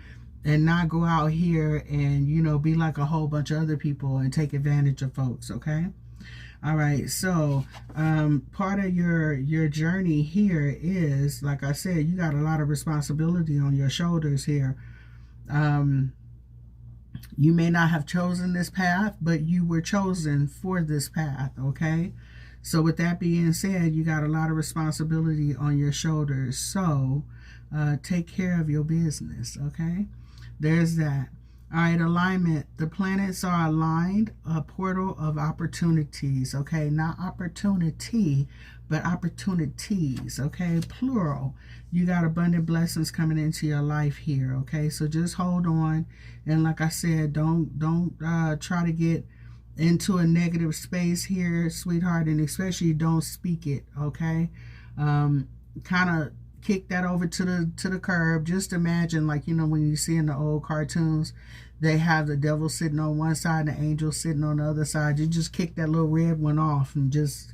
and not go out here and, you know, be like a whole bunch of other people and take advantage of folks. Okay. All right. So part of your journey here is, like I said, you got a lot of responsibility on your shoulders here. You may not have chosen this path, but you were chosen for this path. Okay. So with that being said, you got a lot of responsibility on your shoulders. So take care of your business, okay? there's that. All right, alignment. The planets are aligned, a portal of opportunities, okay? Not opportunity, but opportunities, okay? Plural. You got abundant blessings coming into your life here, okay? So just hold on. And like I said, don't try to get into a negative space here, sweetheart, and especially don't speak it, okay? Kind of kick that over to the curb. Just imagine, like, you know, when you see in the old cartoons, they have the devil sitting on one side and the angel sitting on the other side. You just kick that little red one off and just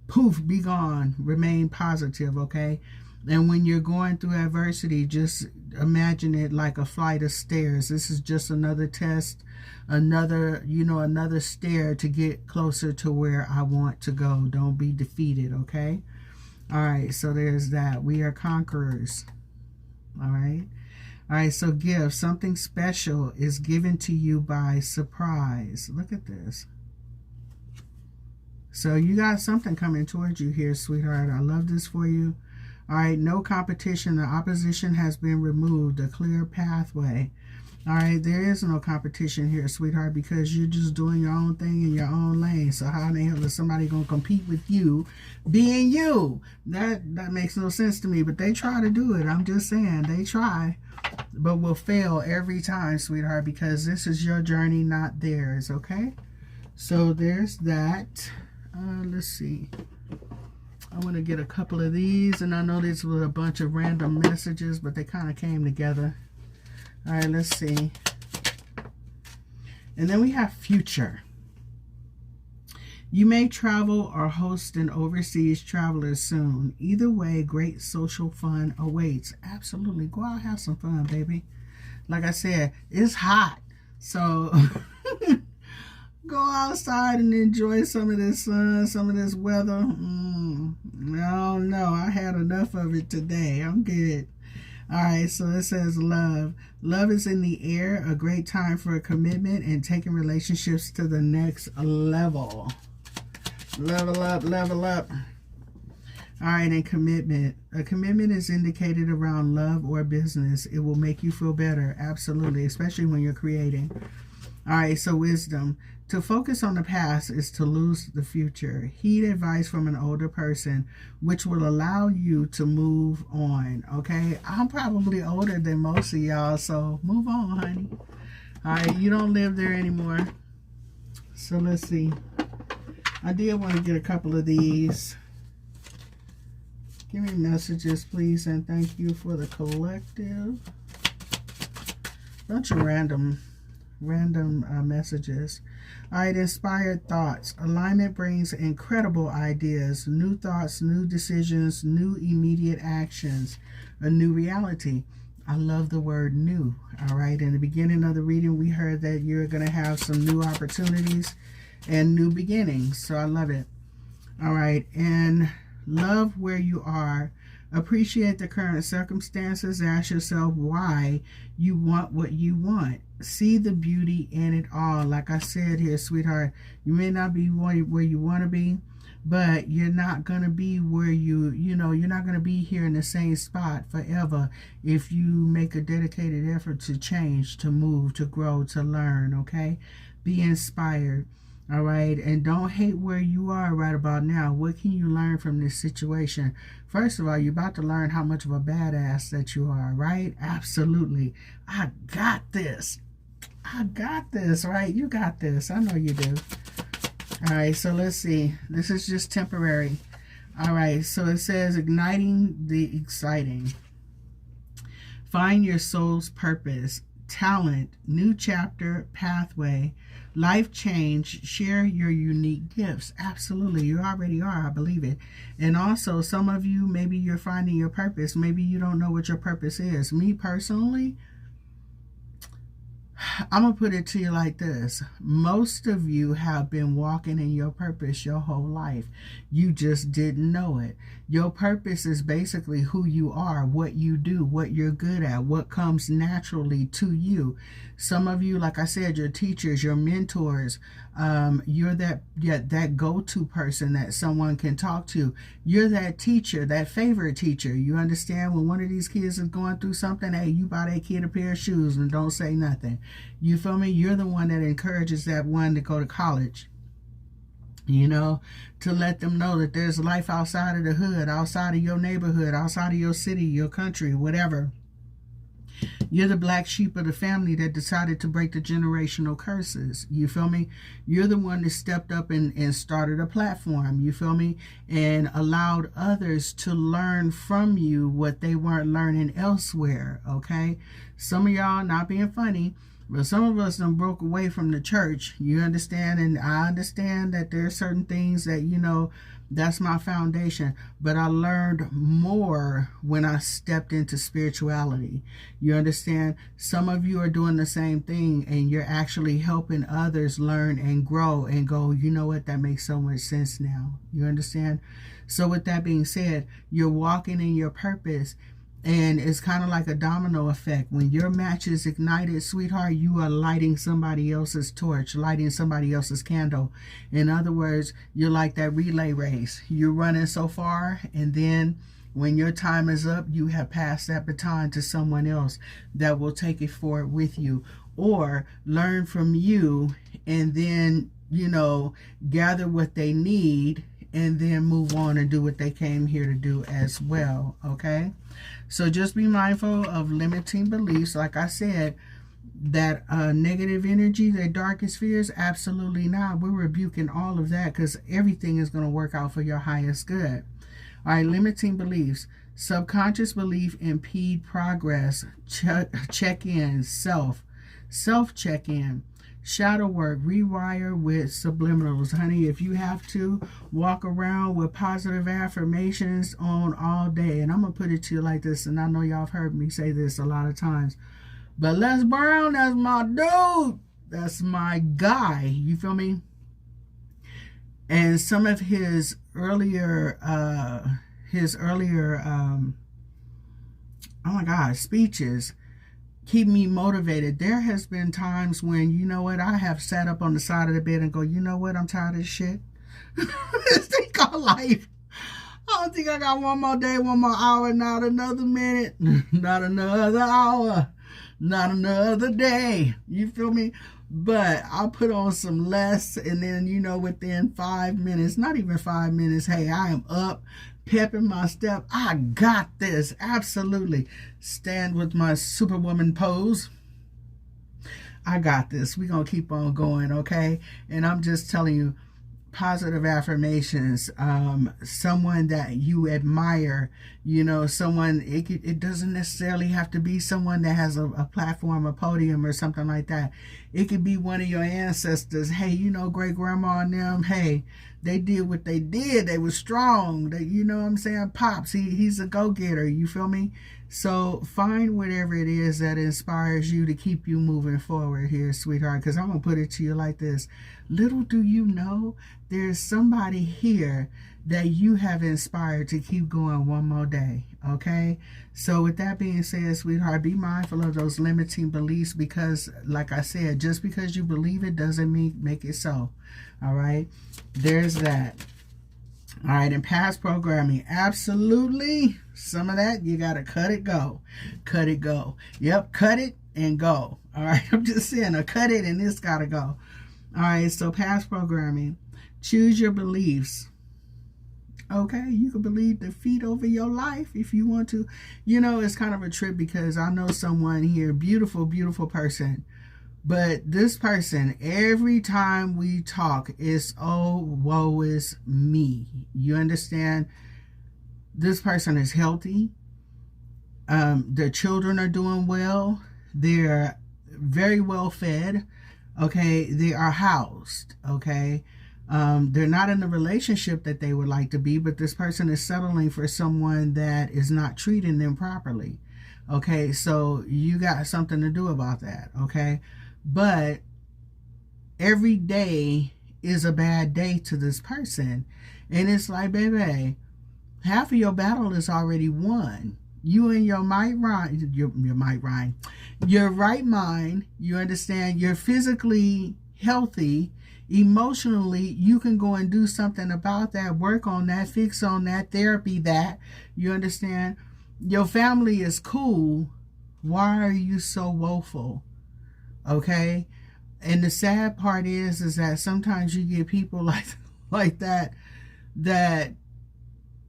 poof, be gone. Remain positive, okay? And when you're going through adversity, just imagine it like a flight of stairs. This is just another test, another stair to get closer to where I want to go. Don't be defeated, okay? All right, so there's that. We are conquerors. All right. All right, so give. Something special is given to you by surprise. Look at this. So you got something coming towards you here, sweetheart. I love this for you. All right, no competition. The opposition has been removed. A clear pathway. All right, there is no competition here, sweetheart, because you're just doing your own thing in your own lane. So how in the hell is somebody going to compete with you being you? That makes no sense to me, but they try to do it. I'm just saying, they try, but will fail every time, sweetheart, because this is your journey, not theirs, okay? So there's that. Let's see. I want to get a couple of these, and I know these were a bunch of random messages, but they kind of came together. All right, let's see. And then we have future. You may travel or host an overseas traveler soon. Either way, great social fun awaits. Absolutely. Go out, have some fun, baby. Like I said, it's hot. So go outside and enjoy some of this sun, some of this weather. No, I had enough of it today. I'm good. All right, so it says love. Love is in the air, a great time for a commitment and taking relationships to the next level. Level up, level up. All right, and commitment. A commitment is indicated around love or business. It will make you feel better, absolutely, especially when you're creating. All right, so wisdom. To focus on the past is to lose the future. Heed advice from an older person, which will allow you to move on, okay? I'm probably older than most of y'all, so move on, honey. All right, you don't live there anymore. So let's see. I did want to get a couple of these. Give me messages, please, and thank you for the collective. Bunch of random messages. All right, inspired thoughts. Alignment brings incredible ideas, new thoughts, new decisions, new immediate actions, a new reality. I love the word new. All right, in the beginning of the reading, we heard that you're going to have some new opportunities and new beginnings. So I love it. All right, and love where you are. Appreciate the current circumstances. Ask yourself why you want what you want. See the beauty in it all. Like I said here, sweetheart, you may not be where you want to be, but you're not going to be where you're not going to be here in the same spot forever if you make a dedicated effort to change, to move, to grow, to learn, okay? Be inspired. All right, and don't hate where you are right about now. What can you learn from this situation? First of all, you're about to learn how much of a badass that you are, right? Absolutely. I got this. I got this, right? You got this. I know you do. All right, so let's see. This is just temporary. All right, so it says igniting the exciting. Find your soul's purpose, talent, new chapter, pathway, life change. Share your unique gifts. Absolutely, you already are. I believe it. And also, some of you, maybe you're finding your purpose. Maybe you don't know what your purpose is. Me personally, I'm going to put it to you like this. Most of you have been walking in your purpose your whole life. You just didn't know it. Your purpose is basically who you are, what you do, what you're good at, what comes naturally to you. Some of you, like I said, your teachers, your mentors, you're that go-to person that someone can talk to. You're that teacher, that favorite teacher. You understand, when one of these kids is going through something, hey, you buy that kid a pair of shoes and don't say nothing. You feel me? You're the one that encourages that one to go to college. You know, to let them know that there's life outside of the hood, outside of your neighborhood, outside of your city, your country, whatever. You're the black sheep of the family that decided to break the generational curses. You feel me? You're the one that stepped up and started a platform. You feel me? And allowed others to learn from you what they weren't learning elsewhere. Okay? Some of y'all, not being funny, but some of us done broke away from the church. You understand? And I understand that there are certain things that, you know, that's my foundation. But I learned more when I stepped into spirituality. You understand? Some of you are doing the same thing, and you're actually helping others learn and grow and go, you know what, that makes so much sense now. You understand? So with that being said, you're walking in your purpose. And it's kind of like a domino effect. When your match is ignited, sweetheart, you are lighting somebody else's torch, lighting somebody else's candle. In other words, you're like that relay race. You're running so far, and then when your time is up, you have passed that baton to someone else that will take it forward with you, or learn from you and then, you know, gather what they need and then move on and do what they came here to do as well. Okay? So just be mindful of limiting beliefs. Like I said, that negative energy, the darkest fears, absolutely not. We're rebuking all of that, because everything is going to work out for your highest good. All right, limiting beliefs. Subconscious belief impede progress. Check-in, self-check-in. Shadow work, rewire with subliminals. Honey, if you have to, walk around with positive affirmations on all day. And I'm going to put it to you like this, and I know y'all have heard me say this a lot of times. But Les Brown, that's my dude. That's my guy. You feel me? And some of his earlier, oh my God, speeches keep me motivated. There has been times when, you know what, I have sat up on the side of the bed and go, you know what, I'm tired of this shit. This thing called life. I don't think I got one more day, one more hour, not another minute, not another hour, not another day. You feel me? But I'll put on some less, and then, you know, within 5 minutes, not even 5 minutes, hey, I am up, pepping my step. I got this. Absolutely. Stand with my superwoman pose. I got this. We're going to keep on going, okay? And I'm just telling you, positive affirmations, someone that you admire, you know, someone, it doesn't necessarily have to be someone that has a platform, a podium or something like that. It could be one of your ancestors. Hey, you know, great grandma and them, hey, they did what they did. They were strong. They, you know what I'm saying? Pops, he's a go-getter. You feel me? So find whatever it is that inspires you to keep you moving forward here, sweetheart. Because I'm going to put it to you like this. Little do you know, there's somebody here that you have inspired to keep going one more day. Okay? So with that being said, sweetheart, be mindful of those limiting beliefs, because like I said, just because you believe it doesn't mean make it so. All right? There's that. All right, and past programming, absolutely. Some of that, you got to cut it, go. Cut it, go. Yep, cut it and go. All right, I'm just saying, cut it and it's got to go. All right, so past programming, choose your beliefs. Okay, you can believe defeat over your life if you want to. You know, it's kind of a trip, because I know someone here, beautiful, beautiful person. But this person, every time we talk, is, oh, woe is me. You understand? This person is healthy. Their children are doing well. They're very well fed. Okay, they are housed. Okay, they're not in the relationship that they would like to be, but this person is settling for someone that is not treating them properly. Okay, so you got something to do about that. Okay. but every day is a bad day to this person. And it's like, baby, half of your battle is already won. You in your right mind, your right mind, you understand, you're physically healthy, emotionally, you can go and do something about that, work on that, fix on that, therapy that, you understand. Your family is cool. Why are you so woeful? Okay? And the sad part is that sometimes you get people like that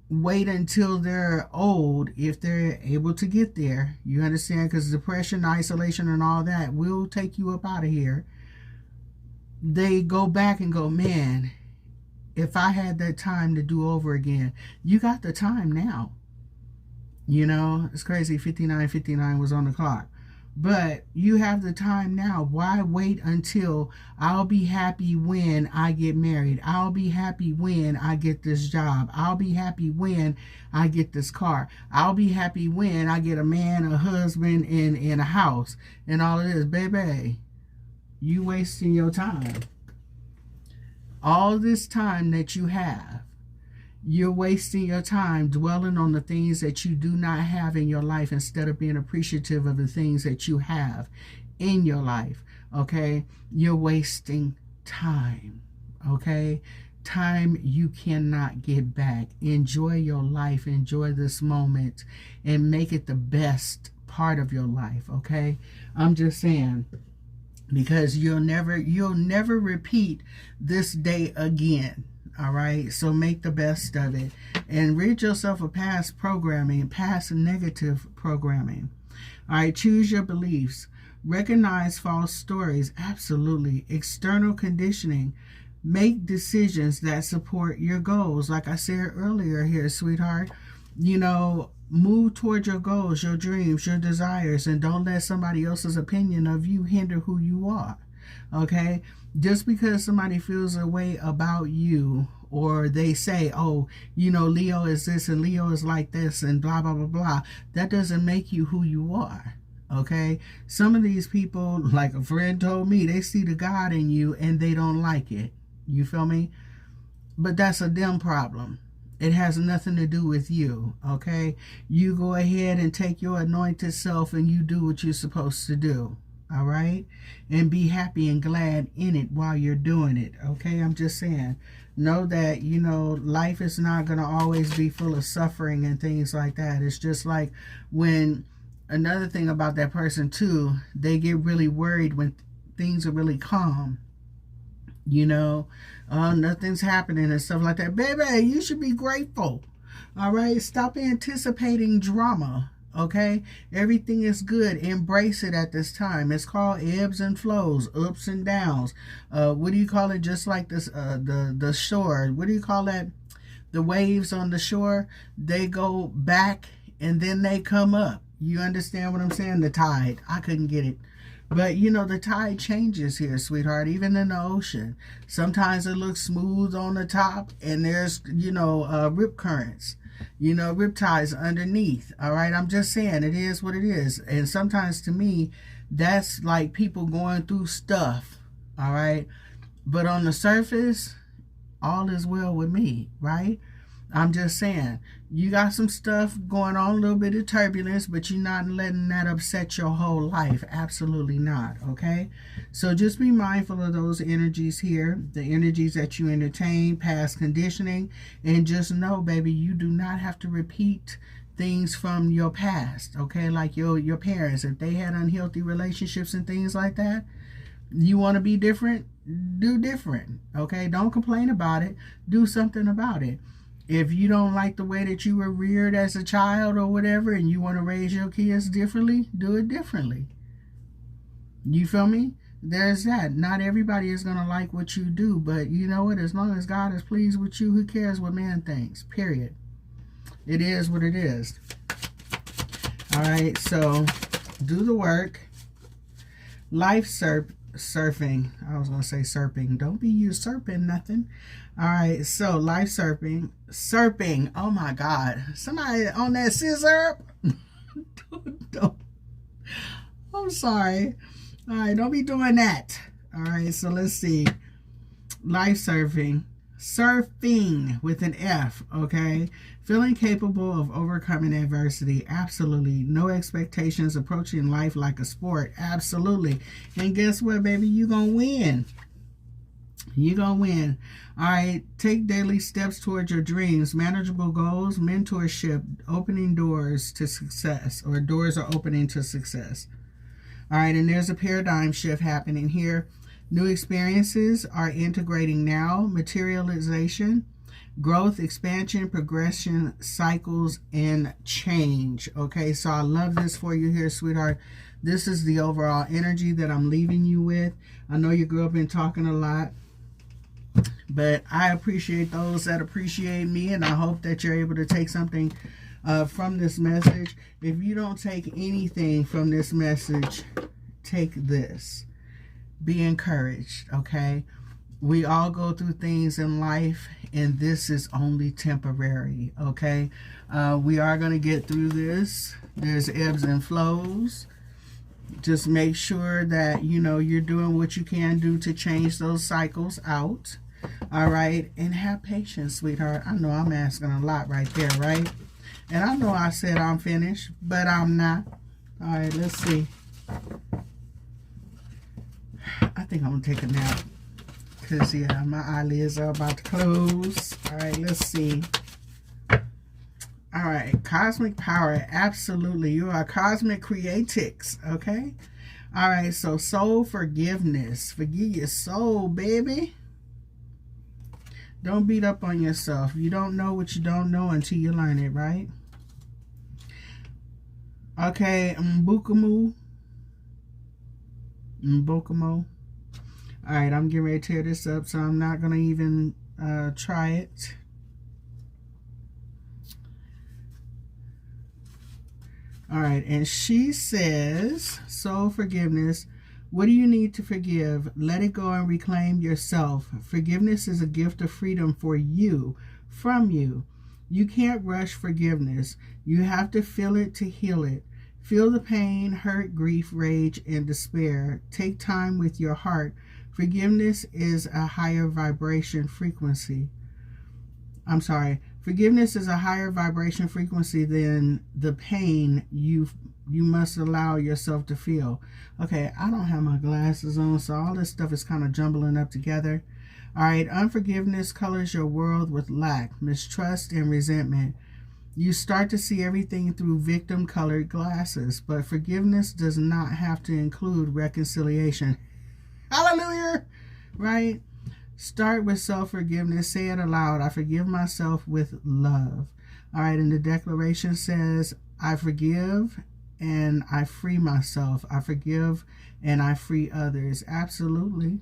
wait until they're old, if they're able to get there. You understand? Because depression, isolation, and all that will take you up out of here. They go back and go, man, if I had that time to do over again. You got the time now. You know, it's crazy. 59:59 was on the clock. But you have the time now. Why wait until I'll be happy when I get married? I'll be happy when I get this job. I'll be happy when I get this car. I'll be happy when I get a man, a husband, and a house, and all of this. Baby, you wasting your time. All this time that you have, you're wasting your time dwelling on the things that you do not have in your life instead of being appreciative of the things that you have in your life. Okay? You're wasting time. Okay? Time you cannot get back. Enjoy your life. Enjoy this moment and make it the best part of your life. Okay? I'm just saying, because you'll never repeat this day again. All right, so make the best of it and rid yourself of past programming, past negative programming. All right, choose your beliefs. Recognize false stories. Absolutely. External conditioning. Make decisions that support your goals. Like I said earlier here, sweetheart, you know, move toward your goals, your dreams, your desires, and don't let somebody else's opinion of you hinder who you are. Okay? Just because somebody feels a way about you, or they say, oh, you know, Leo is this and Leo is like this and blah, blah, blah, blah, that doesn't make you who you are. Okay? Some of these people, like a friend told me, they see the God in you and they don't like it. You feel me? But that's a them problem. It has nothing to do with you. Okay? You go ahead and take your anointed self and you do what you're supposed to do. All right? And be happy and glad in it while you're doing it. Okay? I'm just saying. Know that, you know, life is not going to always be full of suffering and things like that. It's just like when, another thing about that person too, they get really worried when things are really calm. You know, nothing's happening and stuff like that. Baby, you should be grateful. All right? Stop anticipating drama. Okay, everything is good. Embrace it at this time. It's called ebbs and flows, ups and downs. What do you call it? Just like this, the shore. What do you call that? The waves on the shore. They go back and then they come up. You understand what I'm saying? The tide. I couldn't get it. But, you know, the tide changes here, sweetheart, even in the ocean. Sometimes it looks smooth on the top and there's, you know, rip currents. You know, riptides underneath. All right, I'm just saying, it is what it is. And sometimes to me, that's like people going through stuff. All right, but on the surface, all is well with me, right? I'm just saying, you got some stuff going on, a little bit of turbulence, but you're not letting that upset your whole life. Absolutely not. Okay, so just be mindful of those energies here, the energies that you entertain, past conditioning, and just know, baby, you do not have to repeat things from your past. Okay, like your parents, if they had unhealthy relationships and things like that, you want to be different, do different. Okay, don't complain about it, do something about it. If you don't like the way that you were reared as a child or whatever, and you want to raise your kids differently, do it differently. You feel me? There's that. Not everybody is going to like what you do, but you know what? As long as God is pleased with you, who cares what man thinks? Period. It is what it is. All right, so do the work. Life surfing. I was going to say serping. Don't be usurping nothing. All right, so life serping. Oh my God. Somebody on that scissor. don't. I'm sorry. All right, don't be doing that. All right, so let's see. Life surfing. Surfing with an F, okay? Feeling capable of overcoming adversity. Absolutely. No expectations. Approaching life like a sport. Absolutely. And guess what, baby? You're going to win. You're going to win. All right. Take daily steps towards your dreams. Manageable goals. Mentorship. Opening doors to success. Or doors are opening to success. All right. And there's a paradigm shift happening here. New experiences are integrating now. Materialization, growth, expansion, progression, cycles, and change. Okay, so I love this for you here, sweetheart. This is the overall energy that I'm leaving you with. I know your girl been talking a lot, but I appreciate those that appreciate me, and I hope that you're able to take something from this message. If you don't take anything from this message, take this. Be encouraged, okay? We all go through things in life, and this is only temporary, okay? We are going to get through this. There's ebbs and flows. Just make sure that, you know, you're doing what you can do to change those cycles out, all right? And have patience, sweetheart. I know I'm asking a lot right there, right? And I know I said I'm finished, but I'm not. All right, let's see. I think I'm going to take a nap because, yeah, my eyelids are about to close. All right, let's see. All right, cosmic power. Absolutely. You are cosmic creatix, okay? All right, so soul forgiveness. Forgive your soul, baby. Don't beat up on yourself. You don't know what you don't know until you learn it, right? Okay, Mbukumu. All right, I'm getting ready to tear this up, so I'm not going to even try it. All right, and she says, soul forgiveness. What do you need to forgive? Let it go and reclaim yourself. Forgiveness is a gift of freedom for you, from you. You can't rush forgiveness. You have to feel it to heal it. Feel the pain, hurt, grief, rage, and despair. Take time with your heart. Forgiveness is a higher vibration frequency. Forgiveness is a higher vibration frequency than the pain you must allow yourself to feel. Okay, I don't have my glasses on, so all this stuff is kind of jumbling up together. All right, unforgiveness colors your world with lack, mistrust, and resentment. You start to see everything through victim-colored glasses, but forgiveness does not have to include reconciliation. Hallelujah! Right? Start with self-forgiveness. Say it aloud. I forgive myself with love. All right, and the declaration says, I forgive and I free myself. I forgive and I free others. Absolutely.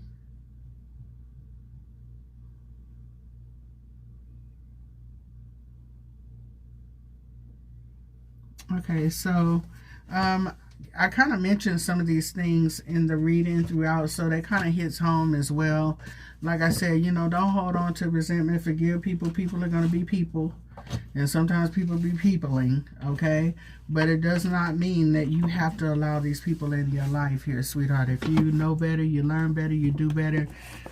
Okay, so I kind of mentioned some of these things in the reading throughout, so that kind of hits home as well. Like I said, you know, don't hold on to resentment. Forgive people. People are going to be people, and sometimes people be peopling, okay? But it does not mean that you have to allow these people in your life here, sweetheart. If you know better, you learn better, you do better.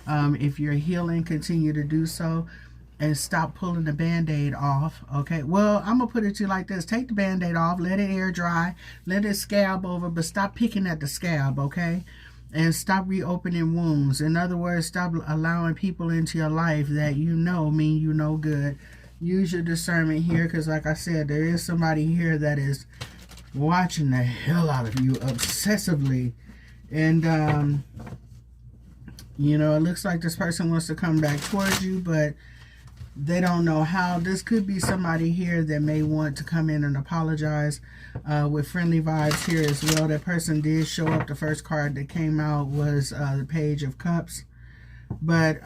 If you're healing, continue to do so. And stop pulling the Band-Aid off, okay? Well, I'm going to put it to you like this. Take the Band-Aid off, let it air dry, let it scab over, but stop picking at the scab, okay? And stop reopening wounds. In other words, stop allowing people into your life that you know mean you no good. Use your discernment here, because like I said, there is somebody here that is watching the hell out of you obsessively. And, you know, it looks like this person wants to come back towards you, but they don't know how. This could be somebody here that may want to come in and apologize with friendly vibes here as well. That person did show up. The first card that came out was the Page of Cups. But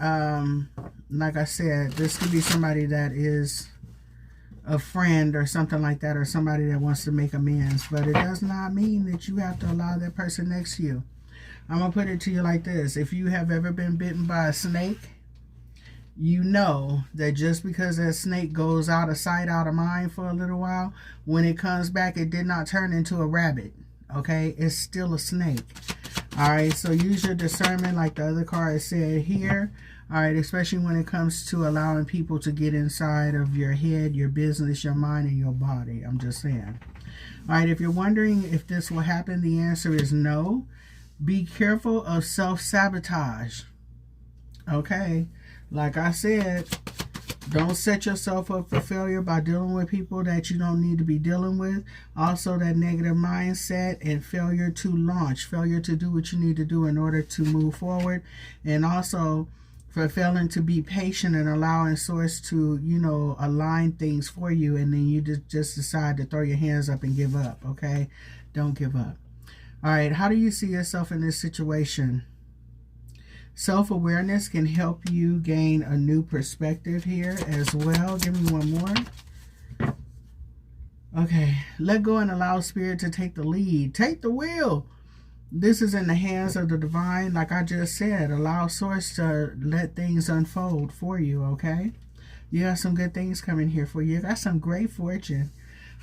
like I said, this could be somebody that is a friend or something like that, or somebody that wants to make amends. But it does not mean that you have to allow that person next to you. I'm going to put it to you like this. If you have ever been bitten by a snake, you know that just because that snake goes out of sight, out of mind for a little while, when it comes back, it did not turn into a rabbit, okay? It's still a snake, All right, so use your discernment like the other card said here. All right, especially when it comes to allowing people to get inside of your head, your business, your mind, and your body. I'm just saying. All right, if you're wondering if this will happen, the answer is no. Be careful of self-sabotage. Okay, like I said, don't set yourself up for failure by dealing with people that you don't need to be dealing with. Also, that negative mindset and failure to launch, failure to do what you need to do in order to move forward. And also for failing to be patient and allowing source to, you know, align things for you. And then you just decide to throw your hands up and give up. Okay, don't give up. All right, how do you see yourself in this situation? Self-awareness can help you gain a new perspective here as well. Give me one more. Okay, let go and allow spirit to take the lead. Take the wheel. This is in the hands of the divine. Like I just said, allow source to let things unfold for you, okay? You got some good things coming here for you. You got some great fortune.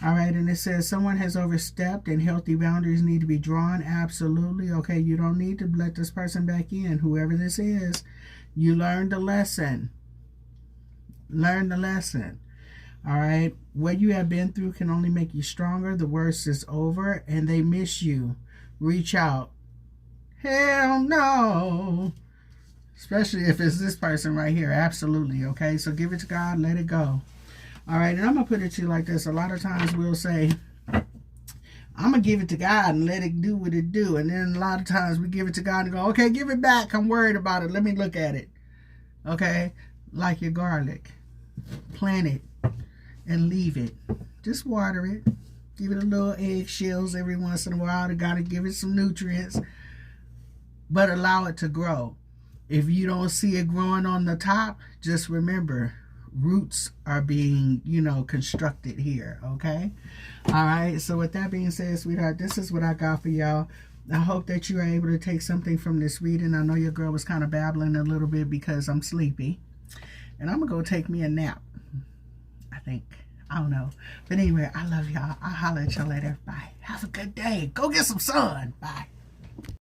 All right, and it says someone has overstepped and healthy boundaries need to be drawn. Absolutely. Okay, you don't need to let this person back in, whoever this is. You learned the lesson. Learn the lesson. All right, what you have been through can only make you stronger. The worst is over and they miss you. Reach out. Hell no. Especially if it's this person right here. Absolutely. Okay, so give it to God. Let it go. All right, and I'm going to put it to you like this. A lot of times we'll say, I'm going to give it to God and let it do what it do. And then a lot of times we give it to God and go, okay, give it back. I'm worried about it. Let me look at it. Okay, like your garlic. Plant it and leave it. Just water it. Give it a little eggshells every once in a while. You got to give it some nutrients. But allow it to grow. If you don't see it growing on the top, just remember, roots are being, you know, constructed here, okay? All right, so with that being said, sweetheart, this is what I got for y'all. I hope that you are able to take something from this reading. I know your girl was kind of babbling a little bit because I'm sleepy. And I'm going to go take me a nap, I think. I don't know. But anyway, I love y'all. I'll holler at y'all later. Bye. Have a good day. Go get some sun. Bye.